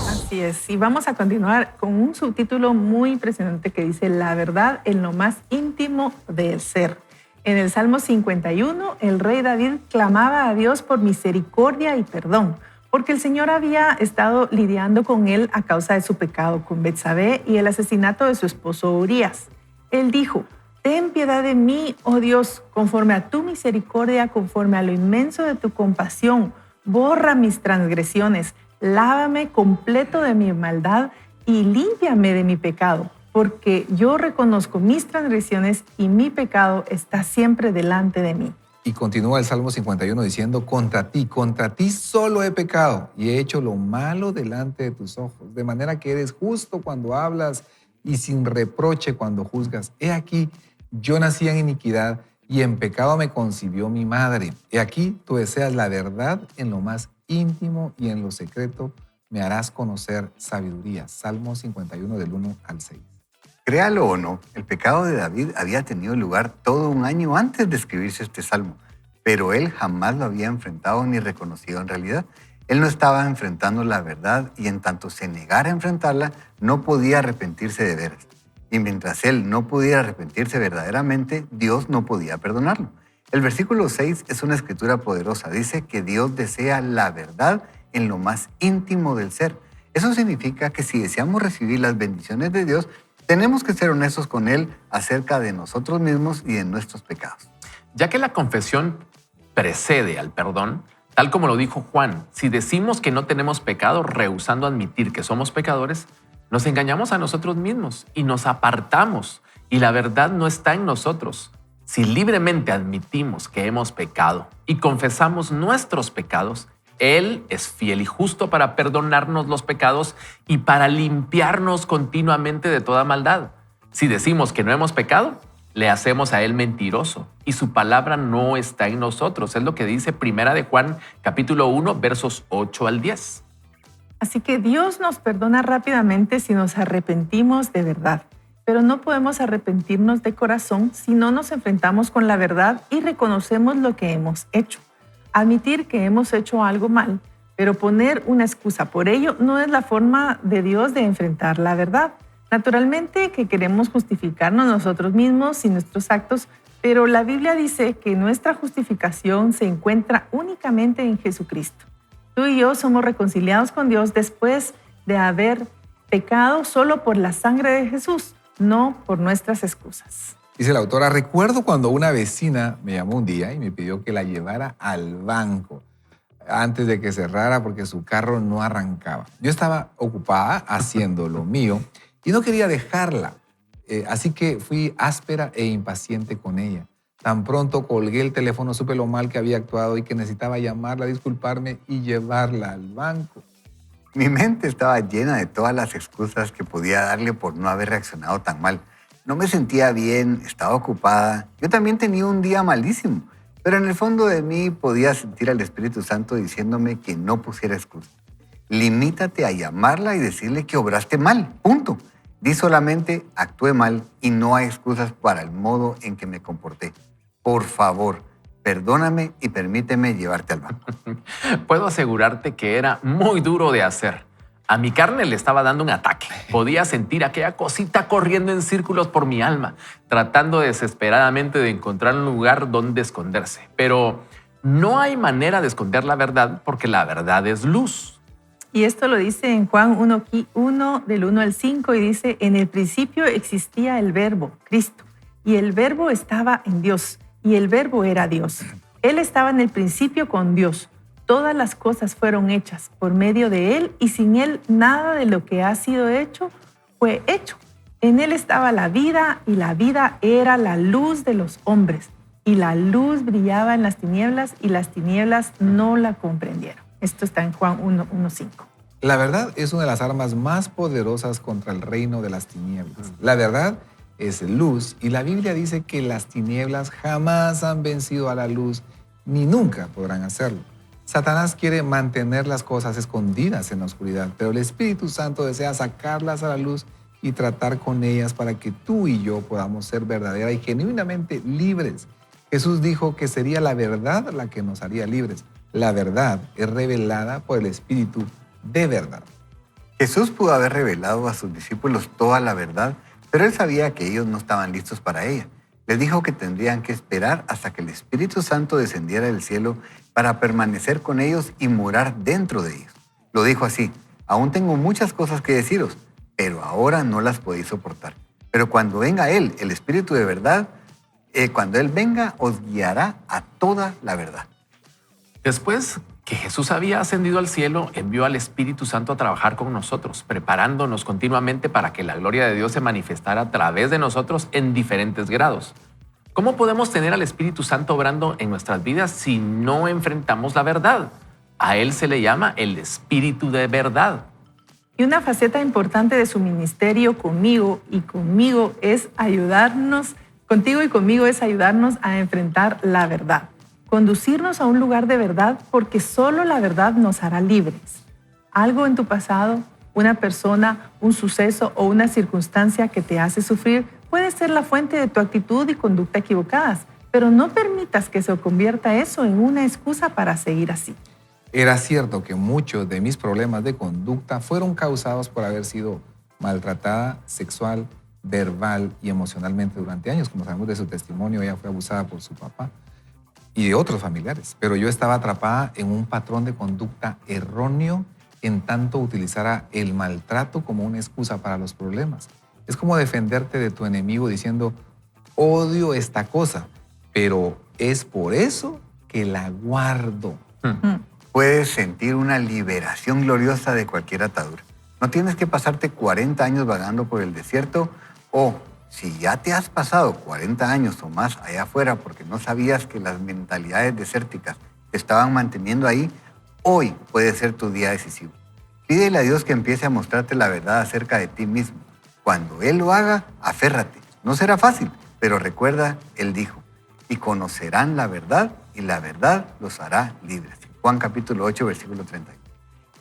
Así es, y vamos a continuar con un subtítulo muy impresionante que dice La verdad en lo más íntimo del ser. En el Salmo 51, el rey David clamaba a Dios por misericordia y perdón, porque el Señor había estado lidiando con él a causa de su pecado con Betsabé y el asesinato de su esposo Urías. Él dijo: ten piedad de mí, oh Dios, conforme a tu misericordia, conforme a lo inmenso de tu compasión. Borra mis transgresiones, lávame completo de mi maldad y límpiame de mi pecado, porque yo reconozco mis transgresiones y mi pecado está siempre delante de mí. Y continúa el Salmo 51 diciendo: contra ti solo he pecado y he hecho lo malo delante de tus ojos, de manera que eres justo cuando hablas y sin reproche cuando juzgas. He aquí, Yo nací en iniquidad y en pecado me concibió mi madre. Y aquí tú deseas la verdad en lo más íntimo y en lo secreto me harás conocer sabiduría. Salmo 51 del 1 al 6. Créalo o no, el pecado de David había tenido lugar todo un año antes de escribirse este salmo, pero él jamás lo había enfrentado ni reconocido en realidad. Él no estaba enfrentando la verdad y en tanto se negara a enfrentarla, no podía arrepentirse de veras. Y mientras él no pudiera arrepentirse verdaderamente, Dios no podía perdonarlo. El versículo 6 es una escritura poderosa. Dice que Dios desea la verdad en lo más íntimo del ser. Eso significa que si deseamos recibir las bendiciones de Dios, tenemos que ser honestos con Él acerca de nosotros mismos y de nuestros pecados. Ya que la confesión precede al perdón, tal como lo dijo Juan, si decimos que no tenemos pecado, rehusando admitir que somos pecadores, nos engañamos a nosotros mismos y nos apartamos, y la verdad no está en nosotros. Si libremente admitimos que hemos pecado y confesamos nuestros pecados, Él es fiel y justo para perdonarnos los pecados y para limpiarnos continuamente de toda maldad. Si decimos que no hemos pecado, le hacemos a Él mentiroso y su palabra no está en nosotros. Es lo que dice 1 de Juan, capítulo 1, versos 8 al 10. Así que Dios nos perdona rápidamente si nos arrepentimos de verdad, pero no podemos arrepentirnos de corazón si no nos enfrentamos con la verdad y reconocemos lo que hemos hecho. Admitir que hemos hecho algo mal, pero poner una excusa por ello no es la forma de Dios de enfrentar la verdad. Naturalmente que queremos justificarnos nosotros mismos y nuestros actos, pero la Biblia dice que nuestra justificación se encuentra únicamente en Jesucristo. Tú y yo somos reconciliados con Dios después de haber pecado solo por la sangre de Jesús, no por nuestras excusas. Dice la autora, recuerdo cuando una vecina me llamó un día y me pidió que la llevara al banco antes de que cerrara porque su carro no arrancaba. Yo estaba ocupada haciendo lo mío y no quería dejarla, así que fui áspera e impaciente con ella. Tan pronto colgué el teléfono, supe lo mal que había actuado y que necesitaba llamarla, disculparme y llevarla al banco. Mi mente estaba llena de todas las excusas que podía darle por no haber reaccionado tan mal. No me sentía bien, estaba ocupada. Yo también tenía un día malísimo, pero en el fondo de mí podía sentir al Espíritu Santo diciéndome que no pusiera excusas. Limítate a llamarla y decirle que obraste mal, punto. Di solamente, actué mal y no hay excusas para el modo en que me comporté. Por favor, perdóname y permíteme llevarte al banco. Puedo asegurarte que era muy duro de hacer. A mi carne le estaba dando un ataque. Podía sentir aquella cosita corriendo en círculos por mi alma, tratando desesperadamente de encontrar un lugar donde esconderse. Pero no hay manera de esconder la verdad porque la verdad es luz. Y esto lo dice en Juan 1 del 1 al 5 y dice, en el principio existía el Verbo, Cristo, y el Verbo estaba en Dios, y el Verbo era Dios. Él estaba en el principio con Dios. Todas las cosas fueron hechas por medio de Él, y sin Él nada de lo que ha sido hecho fue hecho. En Él estaba la vida, y la vida era la luz de los hombres. Y la luz brillaba en las tinieblas, y las tinieblas no la comprendieron. Esto está en Juan 1:5. La verdad es una de las armas más poderosas contra el reino de las tinieblas. La verdad es luz y la Biblia dice que las tinieblas jamás han vencido a la luz ni nunca podrán hacerlo. Satanás quiere mantener las cosas escondidas en la oscuridad, pero el Espíritu Santo desea sacarlas a la luz y tratar con ellas para que tú y yo podamos ser verdadera y genuinamente libres. Jesús dijo que sería la verdad la que nos haría libres. La verdad es revelada por el Espíritu de verdad. Jesús pudo haber revelado a sus discípulos toda la verdad, pero él sabía que ellos no estaban listos para ella. Les dijo que tendrían que esperar hasta que el Espíritu Santo descendiera del cielo para permanecer con ellos y morar dentro de ellos. Lo dijo así, aún tengo muchas cosas que deciros, pero ahora no las podéis soportar. Pero cuando venga Él, el Espíritu de verdad, cuando Él venga, os guiará a toda la verdad. Después que Jesús había ascendido al cielo, envió al Espíritu Santo a trabajar con nosotros, preparándonos continuamente para que la gloria de Dios se manifestara a través de nosotros en diferentes grados. ¿Cómo podemos tener al Espíritu Santo obrando en nuestras vidas si no enfrentamos la verdad? A Él se le llama el Espíritu de verdad. Y una faceta importante de su ministerio conmigo es ayudarnos contigo y conmigo es ayudarnos a enfrentar la verdad, conducirnos a un lugar de verdad, porque solo la verdad nos hará libres. Algo en tu pasado, una persona, un suceso o una circunstancia que te hace sufrir puede ser la fuente de tu actitud y conducta equivocadas, pero no permitas que se convierta eso en una excusa para seguir así. Era cierto que muchos de mis problemas de conducta fueron causados por haber sido maltratada sexual, verbal y emocionalmente durante años. Como sabemos de su testimonio, ella fue abusada por su papá y de otros familiares. Pero yo estaba atrapada en un patrón de conducta erróneo en tanto utilizara el maltrato como una excusa para los problemas. Es como defenderte de tu enemigo diciendo, odio esta cosa, pero es por eso que la guardo. Puedes sentir una liberación gloriosa de cualquier atadura. No tienes que pasarte 40 años vagando por el desierto, o si ya te has pasado 40 años o más allá afuera porque no sabías que las mentalidades desérticas te estaban manteniendo ahí, hoy puede ser tu día decisivo. Pídele a Dios que empiece a mostrarte la verdad acerca de ti mismo. Cuando Él lo haga, aférrate. No será fácil, pero recuerda, Él dijo, y conocerán la verdad y la verdad los hará libres. Juan capítulo 8, versículo 30.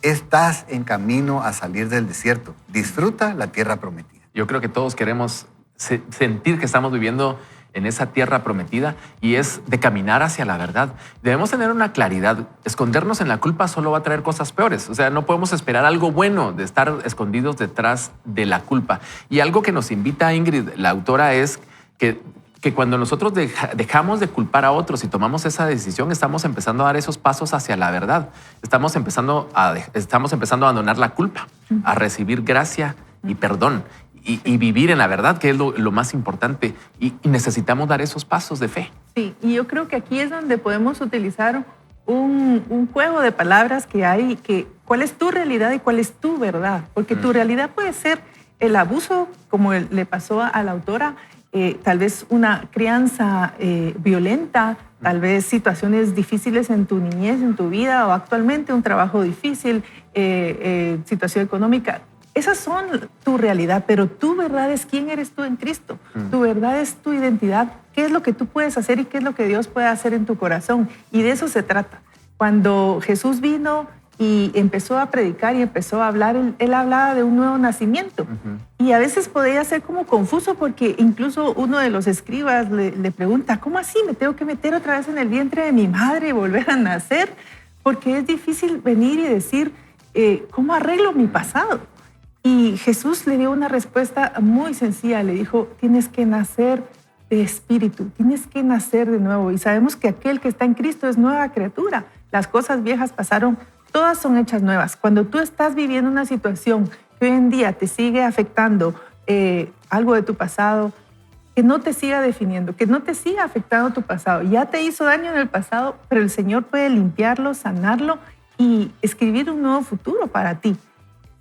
Estás en camino a salir del desierto. Disfruta la tierra prometida. Yo creo que todos queremos sentir que estamos viviendo en esa tierra prometida y es de caminar hacia la verdad. Debemos tener una claridad. Escondernos en la culpa solo va a traer cosas peores. O sea, no podemos esperar algo bueno de estar escondidos detrás de la culpa. Y algo que nos invita Ingrid, la autora, es que cuando nosotros dejamos de culpar a otros y tomamos esa decisión, estamos empezando a dar esos pasos hacia la verdad. Estamos empezando a abandonar la culpa, a recibir gracia y perdón y vivir en la verdad, que es lo más importante. Y necesitamos dar esos pasos de fe. Sí, y yo creo que aquí es donde podemos utilizar un juego de palabras que hay, que cuál es tu realidad y cuál es tu verdad. Porque tu realidad puede ser el abuso, como le pasó a la autora, tal vez una crianza violenta, tal vez situaciones difíciles en tu niñez, en tu vida o actualmente, un trabajo difícil, situación económica. Esas son tu realidad, pero tu verdad es quién eres tú en Cristo. Tu verdad es tu identidad, qué es lo que tú puedes hacer y qué es lo que Dios puede hacer en tu corazón. Y de eso se trata. Cuando Jesús vino y empezó a predicar y empezó a hablar, él hablaba de un nuevo nacimiento. Y a veces podía ser como confuso porque incluso uno de los escribas le pregunta, ¿cómo así? ¿Me tengo que meter otra vez en el vientre de mi madre y volver a nacer? Porque es difícil venir y decir, ¿cómo arreglo mi pasado? Y Jesús le dio una respuesta muy sencilla. Le dijo, tienes que nacer de espíritu, tienes que nacer de nuevo. Y sabemos que aquel que está en Cristo es nueva criatura. Las cosas viejas pasaron, todas son hechas nuevas. Cuando tú estás viviendo una situación que hoy en día te sigue afectando algo de tu pasado, que no te siga definiendo, que no te siga afectando tu pasado. Ya te hizo daño en el pasado, pero el Señor puede limpiarlo, sanarlo y escribir un nuevo futuro para ti.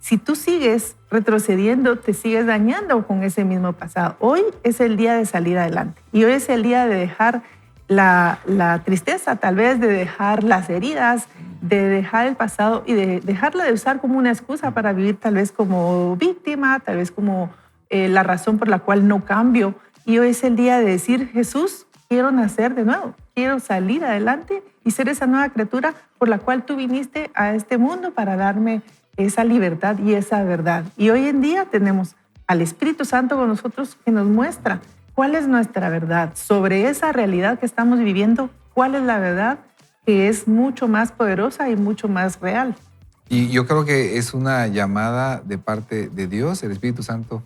Si tú sigues retrocediendo, te sigues dañando con ese mismo pasado. Hoy es el día de salir adelante y hoy es el día de dejar la tristeza, tal vez de dejar las heridas, de dejar el pasado y de dejarla de usar como una excusa para vivir tal vez como víctima, tal vez como la razón por la cual no cambio. Y hoy es el día de decir, Jesús, quiero nacer de nuevo, quiero salir adelante y ser esa nueva criatura por la cual tú viniste a este mundo para darme esa libertad y esa verdad. Y hoy en día tenemos al Espíritu Santo con nosotros que nos muestra cuál es nuestra verdad sobre esa realidad que estamos viviendo, cuál es la verdad que es mucho más poderosa y mucho más real. Y yo creo que es una llamada de parte de Dios. El Espíritu Santo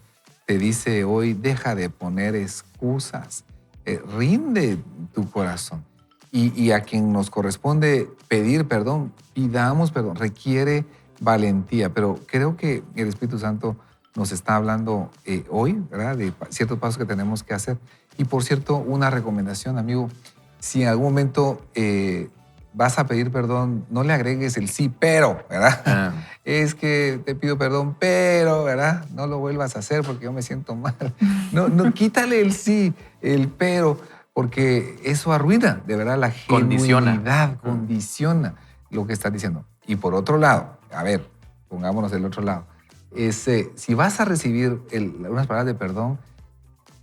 te dice hoy, deja de poner excusas, rinde tu corazón. Y a quien nos corresponde pedir perdón, pidamos perdón, requiere valentía, pero creo que el Espíritu Santo nos está hablando hoy, ¿verdad? De ciertos pasos que tenemos que hacer. Y por cierto, una recomendación, amigo, si en algún momento vas a pedir perdón, no le agregues el sí, pero, ¿verdad? Es que te pido perdón, pero, ¿verdad? No lo vuelvas a hacer porque yo me siento mal. No, quítale el sí, el pero, porque eso arruina, de verdad, la genuinidad, condiciona lo que estás diciendo. Y por otro lado, a ver, pongámonos del otro lado. Si vas a recibir unas palabras de perdón,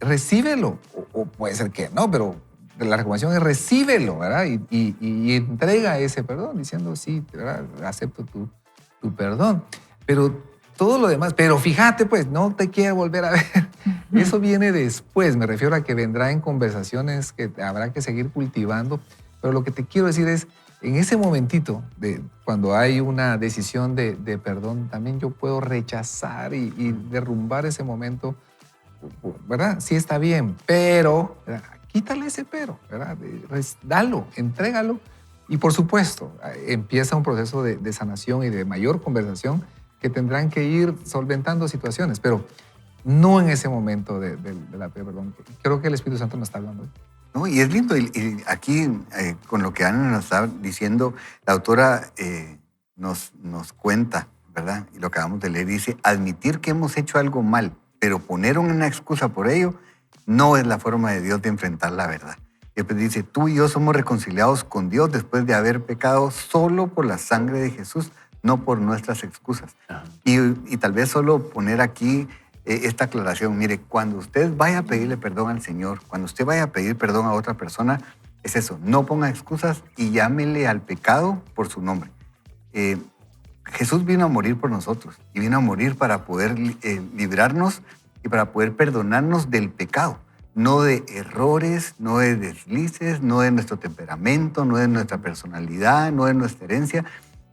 recíbelo. O puede ser que no, pero la recomendación es recíbelo, ¿verdad? Y entrega ese perdón diciendo, sí, ¿verdad? Acepto tu perdón. Pero todo lo demás, pero fíjate, pues, no te quiero volver a ver. Eso viene después, me refiero a que vendrá en conversaciones que habrá que seguir cultivando. Pero lo que te quiero decir es, en ese momentito, cuando hay una decisión de perdón, también yo puedo rechazar y derrumbar ese momento, ¿verdad? Sí está bien, pero, ¿verdad? Quítale ese pero, ¿verdad? Dalo, entrégalo. Y por supuesto, empieza un proceso de sanación y de mayor conversación que tendrán que ir solventando situaciones, pero no en ese momento de la perdón. Creo que el Espíritu Santo nos está hablando. No, y es lindo, y aquí con lo que Ana nos está diciendo, la autora nos cuenta, ¿verdad? Y lo acabamos de leer, dice, admitir que hemos hecho algo mal, pero poner una excusa por ello, no es la forma de Dios de enfrentar la verdad. Y después dice, tú y yo somos reconciliados con Dios después de haber pecado solo por la sangre de Jesús, no por nuestras excusas. Y tal vez solo poner aquí esta aclaración. Mire, cuando usted vaya a pedirle perdón al Señor, cuando usted vaya a pedir perdón a otra persona, es eso, no ponga excusas y llámele al pecado por su nombre. Jesús vino a morir por nosotros y vino a morir para poder librarnos y para poder perdonarnos del pecado, no de errores, no de deslices, no de nuestro temperamento, no de nuestra personalidad, no de nuestra herencia.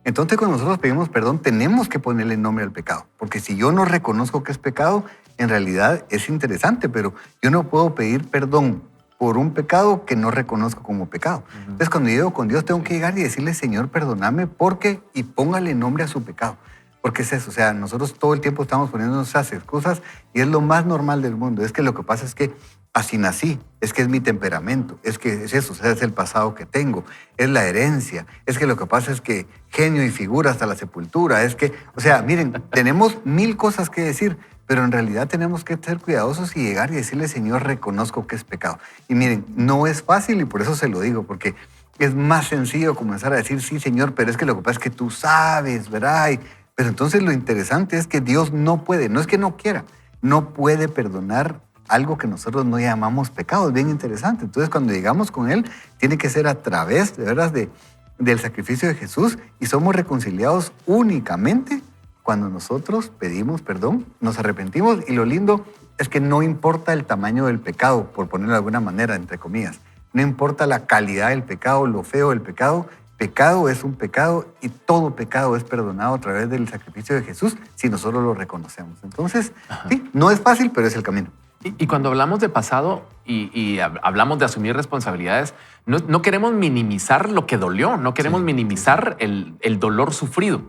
Entonces, cuando nosotros pedimos perdón, tenemos que ponerle nombre al pecado. Porque si yo no reconozco que es pecado, en realidad es interesante, pero yo no puedo pedir perdón por un pecado que no reconozco como pecado. Entonces, cuando llego con Dios, tengo que llegar y decirle, Señor, perdóname, porque, y póngale nombre a su pecado. Porque es eso, o sea, nosotros todo el tiempo estamos poniendo nuestras excusas y es lo más normal del mundo. Es que lo que pasa es que así nací, es que es mi temperamento, es que es eso, o sea, es el pasado que tengo, es la herencia, es que lo que pasa es que genio y figura hasta la sepultura, es que, o sea, miren, tenemos 1000 cosas que decir, pero en realidad tenemos que ser cuidadosos y llegar y decirle, Señor, reconozco que es pecado. Y miren, no es fácil y por eso se lo digo, porque es más sencillo comenzar a decir, sí, Señor, pero es que lo que pasa es que tú sabes, ¿verdad? Pero entonces lo interesante es que Dios no puede, no es que no quiera, no puede perdonar algo que nosotros no llamamos pecado. Es bien interesante. Entonces, cuando llegamos con Él, tiene que ser a través, de veras, del sacrificio de Jesús y somos reconciliados únicamente cuando nosotros pedimos perdón, nos arrepentimos y lo lindo es que no importa el tamaño del pecado, por ponerlo de alguna manera, entre comillas. No importa la calidad del pecado, lo feo del pecado. Pecado es un pecado y todo pecado es perdonado a través del sacrificio de Jesús si nosotros lo reconocemos. Entonces, sí, no es fácil, pero es el camino. Y cuando hablamos de pasado y hablamos de asumir responsabilidades, no queremos minimizar lo que dolió, no queremos minimizar el dolor sufrido,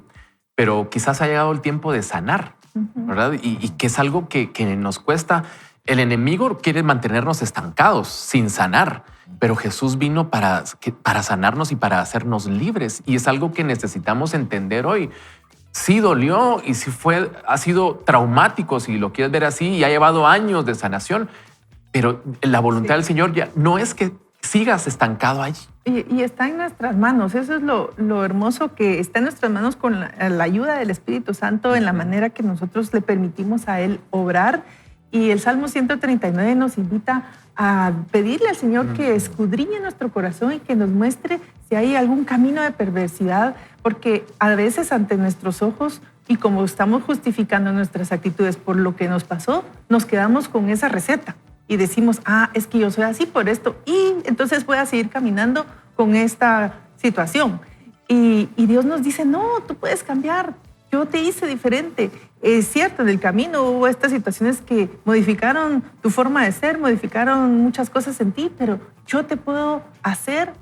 pero quizás ha llegado el tiempo de sanar, ¿verdad? Y que es algo que nos cuesta. El enemigo quiere mantenernos estancados, sin sanar, pero Jesús vino para sanarnos y para hacernos libres. Y es algo que necesitamos entender hoy. Sí dolió y sí ha sido traumático, si lo quieres ver así, y ha llevado años de sanación, pero la voluntad del Señor ya no es que sigas estancado allí. Y está en nuestras manos. Eso es lo hermoso, que está en nuestras manos con la ayuda del Espíritu Santo, en la manera que nosotros le permitimos a Él obrar. Y el Salmo 139 nos invita a pedirle al Señor que escudriñe nuestro corazón y que nos muestre si hay algún camino de perversidad, porque a veces ante nuestros ojos, y como estamos justificando nuestras actitudes por lo que nos pasó, nos quedamos con esa receta y decimos, es que yo soy así por esto, y entonces voy a seguir caminando con esta situación. Y Dios nos dice, no, tú puedes cambiar, yo te hice diferente. Es cierto, en el camino hubo estas situaciones que modificaron tu forma de ser, modificaron muchas cosas en ti, pero yo te puedo hacer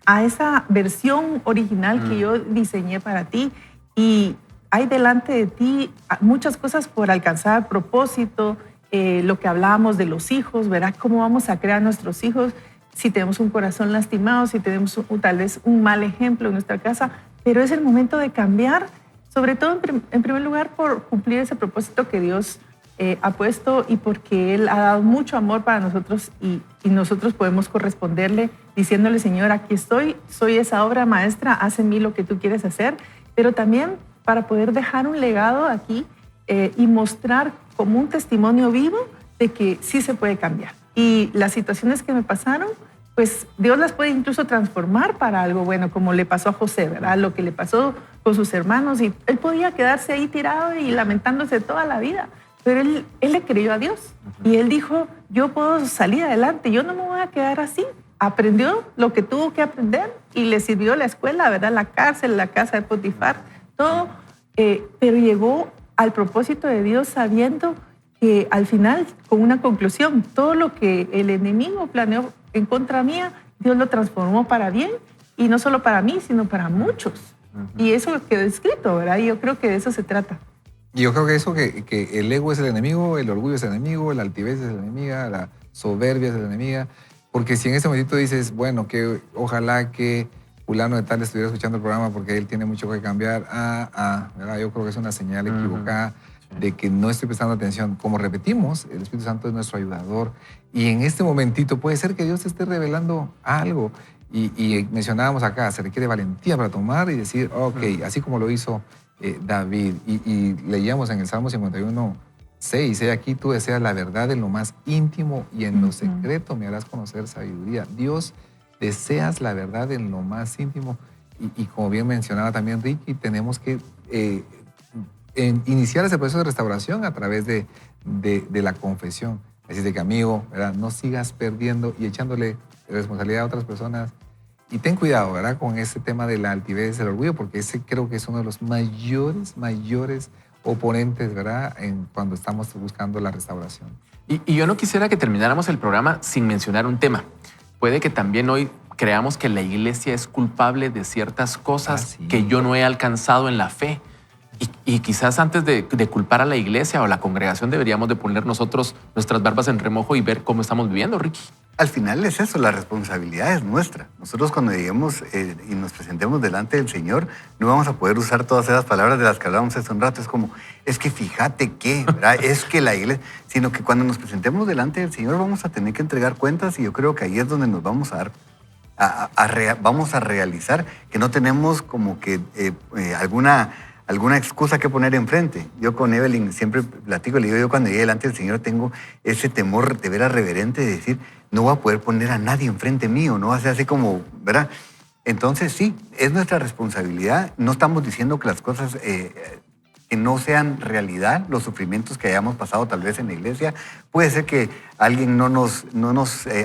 a esa versión original que yo diseñé para ti. Y hay delante de ti muchas cosas por alcanzar, propósito, lo que hablábamos de los hijos, ¿verdad? Cómo vamos a crear nuestros hijos si tenemos un corazón lastimado, si tenemos tal vez un mal ejemplo en nuestra casa, pero es el momento de cambiar, sobre todo en primer lugar por cumplir ese propósito que Dios ha puesto y porque Él ha dado mucho amor para nosotros y nosotros podemos corresponderle diciéndole, Señor, aquí estoy, soy esa obra maestra, haz en mí lo que tú quieres hacer, pero también para poder dejar un legado aquí y mostrar como un testimonio vivo de que sí se puede cambiar. Y las situaciones que me pasaron, pues Dios las puede incluso transformar para algo bueno, como le pasó a José, ¿verdad? Lo que le pasó con sus hermanos, y él podía quedarse ahí tirado y lamentándose toda la vida, pero él le creyó a Dios y él dijo, yo puedo salir adelante, yo no me voy a quedar así. Aprendió lo que tuvo que aprender y le sirvió la escuela, ¿verdad? La cárcel, la casa de Potifar, todo, pero llegó al propósito de Dios sabiendo que al final, con una conclusión, todo lo que el enemigo planeó en contra mía, Dios lo transformó para bien, y no solo para mí, sino para muchos. Y eso quedó escrito, ¿verdad? Y yo creo que de eso se trata. Y yo creo que eso, que el ego es el enemigo, el orgullo es el enemigo, la altivez es la enemiga, la soberbia es la enemiga. Porque si en ese momentito dices, bueno, que ojalá que fulano de tal estuviera escuchando el programa porque él tiene mucho que cambiar, ¿verdad? Yo creo que es una señal equivocada de que no estoy prestando atención. Como repetimos, el Espíritu Santo es nuestro ayudador y en este momentito puede ser que Dios te esté revelando algo. Y mencionábamos acá, se requiere valentía para tomar y decir, ok, así como lo hizo David. Y leíamos en el Salmo 51:6, aquí tú deseas la verdad en lo más íntimo y en lo secreto me harás conocer sabiduría. Dios, deseas la verdad en lo más íntimo. Y como bien mencionaba también Ricky, tenemos que iniciar ese proceso de restauración a través de la confesión. Así de que, amigo, ¿verdad? No sigas perdiendo y echándole responsabilidad a otras personas. Y ten cuidado, ¿verdad? Con ese tema de la altivez, el orgullo, porque ese creo que es uno de los mayores oponentes, ¿verdad? Cuando estamos buscando la restauración. Y yo no quisiera que termináramos el programa sin mencionar un tema. Puede que también hoy creamos que la iglesia es culpable de ciertas cosas que yo no he alcanzado en la fe. Y quizás antes de culpar a la iglesia o a la congregación deberíamos de poner nosotros nuestras barbas en remojo y ver cómo estamos viviendo, Ricky. Al final es eso, la responsabilidad es nuestra. Nosotros cuando lleguemos y nos presentemos delante del Señor, no vamos a poder usar todas esas palabras de las que hablábamos hace un rato. Es como, es que fíjate que, ¿verdad? Es que la iglesia, sino que cuando nos presentemos delante del Señor vamos a tener que entregar cuentas y yo creo que ahí es donde nos vamos a dar, vamos a realizar que no tenemos como que alguna excusa que poner enfrente. Yo con Evelyn siempre platico, le digo, yo cuando llegue delante del Señor tengo ese temor de veras reverente de decir, no voy a poder poner a nadie enfrente mío, no va a ser así como, ¿verdad? Entonces sí, es nuestra responsabilidad. No estamos diciendo que las cosas que no sean realidad, los sufrimientos que hayamos pasado tal vez en la iglesia. Puede ser que alguien no nos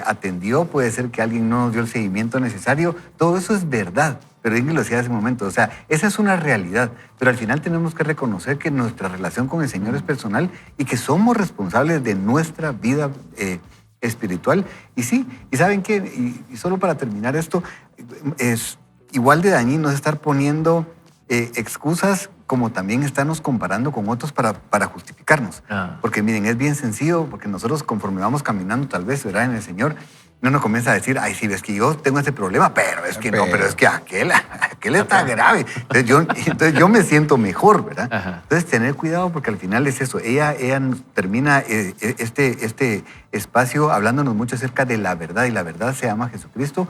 atendió, puede ser que alguien no nos dio el seguimiento necesario. Todo eso es verdad. Pero Ingrid lo decía hace un momento, o sea, esa es una realidad, pero al final tenemos que reconocer que nuestra relación con el Señor es personal y que somos responsables de nuestra vida espiritual. Y sí, y ¿saben qué? Y solo para terminar esto, es igual de dañino estar poniendo excusas como también estarnos comparando con otros para justificarnos. Porque miren, es bien sencillo, porque nosotros conforme vamos caminando tal vez, ¿verdad? En el Señor, no nos comienza a decir, ay, sí, ves que yo tengo ese problema, pero es que no, pero es que aquel está grave. Entonces yo me siento mejor, ¿verdad? Entonces tener cuidado porque al final es eso. Ella termina este espacio hablándonos mucho acerca de la verdad y la verdad se llama Jesucristo.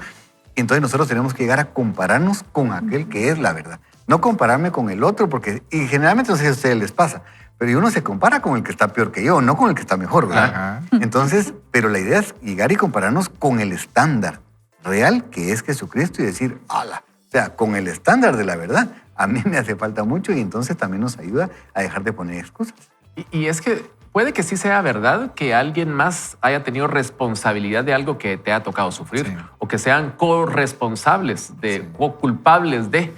Y entonces nosotros tenemos que llegar a compararnos con aquel que es la verdad. No compararme con el otro porque, y generalmente no sé si a ustedes les pasa, pero uno se compara con el que está peor que yo, no con el que está mejor, ¿verdad? Entonces, pero la idea es llegar y compararnos con el estándar real que es Jesucristo y decir, ¡hala! O sea, con el estándar de la verdad, a mí me hace falta mucho y entonces también nos ayuda a dejar de poner excusas. Y es que puede que sí sea verdad que alguien más haya tenido responsabilidad de algo que te ha tocado sufrir o que sean corresponsables o culpables de.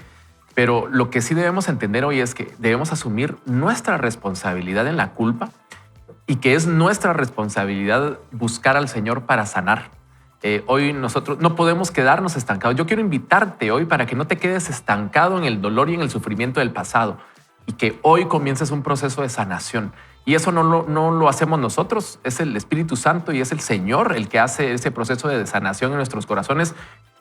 Pero lo que sí debemos entender hoy es que debemos asumir nuestra responsabilidad en la culpa y que es nuestra responsabilidad buscar al Señor para sanar. Hoy nosotros no podemos quedarnos estancados. Yo quiero invitarte hoy para que no te quedes estancado en el dolor y en el sufrimiento del pasado y que hoy comiences un proceso de sanación. Y eso no lo hacemos nosotros, es el Espíritu Santo y es el Señor el que hace ese proceso de sanación en nuestros corazones.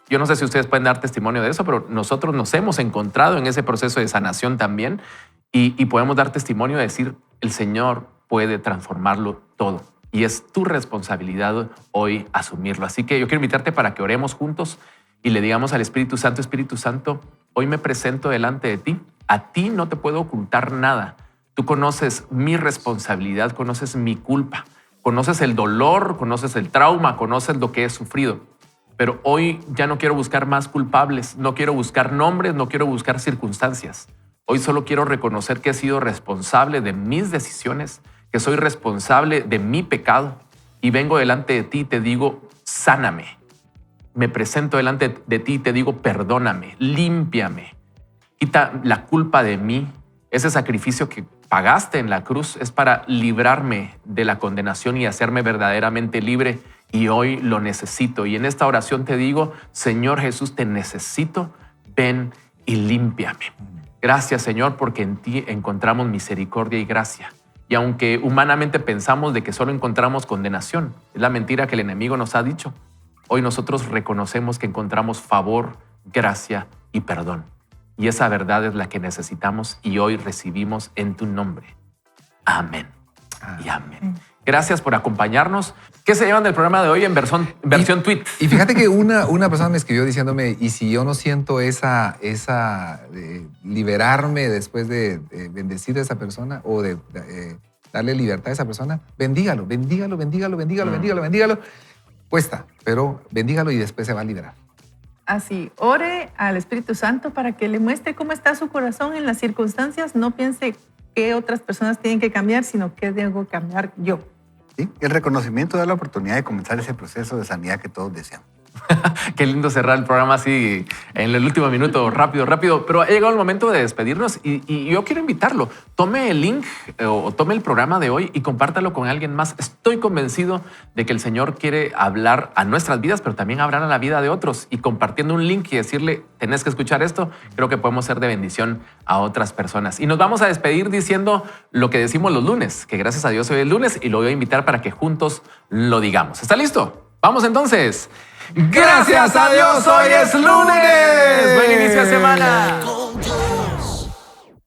Yo no sé si ustedes pueden dar testimonio de eso, pero nosotros nos hemos encontrado en ese proceso de sanación también y podemos dar testimonio de decir, el Señor puede transformarlo todo y es tu responsabilidad hoy asumirlo. Así que yo quiero invitarte para que oremos juntos y le digamos al Espíritu Santo, hoy me presento delante de ti. A ti no te puedo ocultar nada. Tú conoces mi responsabilidad, conoces mi culpa. conoces el dolor, conoces el trauma, conoces lo que he sufrido. Pero hoy ya no quiero buscar más culpables, no quiero buscar nombres, no quiero buscar circunstancias. Hoy solo quiero reconocer que he sido responsable de mis decisiones, que soy responsable de mi pecado y vengo delante de ti y te digo, sáname. Me presento delante de ti y te digo, perdóname, límpiame, quita la culpa de mí. Ese sacrificio que pagaste en la cruz es para librarme de la condenación y hacerme verdaderamente libre y hoy lo necesito. Y en esta oración te digo, Señor Jesús, te necesito, ven y límpiame. Gracias, Señor, porque en ti encontramos misericordia y gracia. Y aunque humanamente pensamos de que solo encontramos condenación, es la mentira que el enemigo nos ha dicho, hoy nosotros reconocemos que encontramos favor, gracia y perdón. Y esa verdad es la que necesitamos y hoy recibimos en tu nombre. Amén y amén. Gracias por acompañarnos. ¿Qué se llevan del programa de hoy en versión tweet? Y fíjate que una persona me escribió diciéndome, y si yo no siento esa liberarme después de bendecir a esa persona o de darle libertad a esa persona, bendígalo. Cuesta, pero bendígalo y después se va a liberar. Así, ore al Espíritu Santo para que le muestre cómo está su corazón en las circunstancias. No piense qué otras personas tienen que cambiar, sino qué debo cambiar yo. ¿Sí? El reconocimiento da la oportunidad de comenzar ese proceso de sanidad que todos deseamos. Qué lindo cerrar el programa así en el último minuto, rápido. Pero ha llegado el momento de despedirnos y yo quiero invitarlo. Tome el link o tome el programa de hoy y compártalo con alguien más. Estoy convencido de que el Señor quiere hablar a nuestras vidas, pero también hablar a la vida de otros. Y compartiendo un link y decirle, tenés que escuchar esto, creo que podemos ser de bendición a otras personas. Y nos vamos a despedir diciendo lo que decimos los lunes, que gracias a Dios hoy es lunes y lo voy a invitar para que juntos lo digamos. ¿Está listo? Vamos entonces. ¡Gracias a Dios, hoy es lunes! ¡Buen inicio de semana!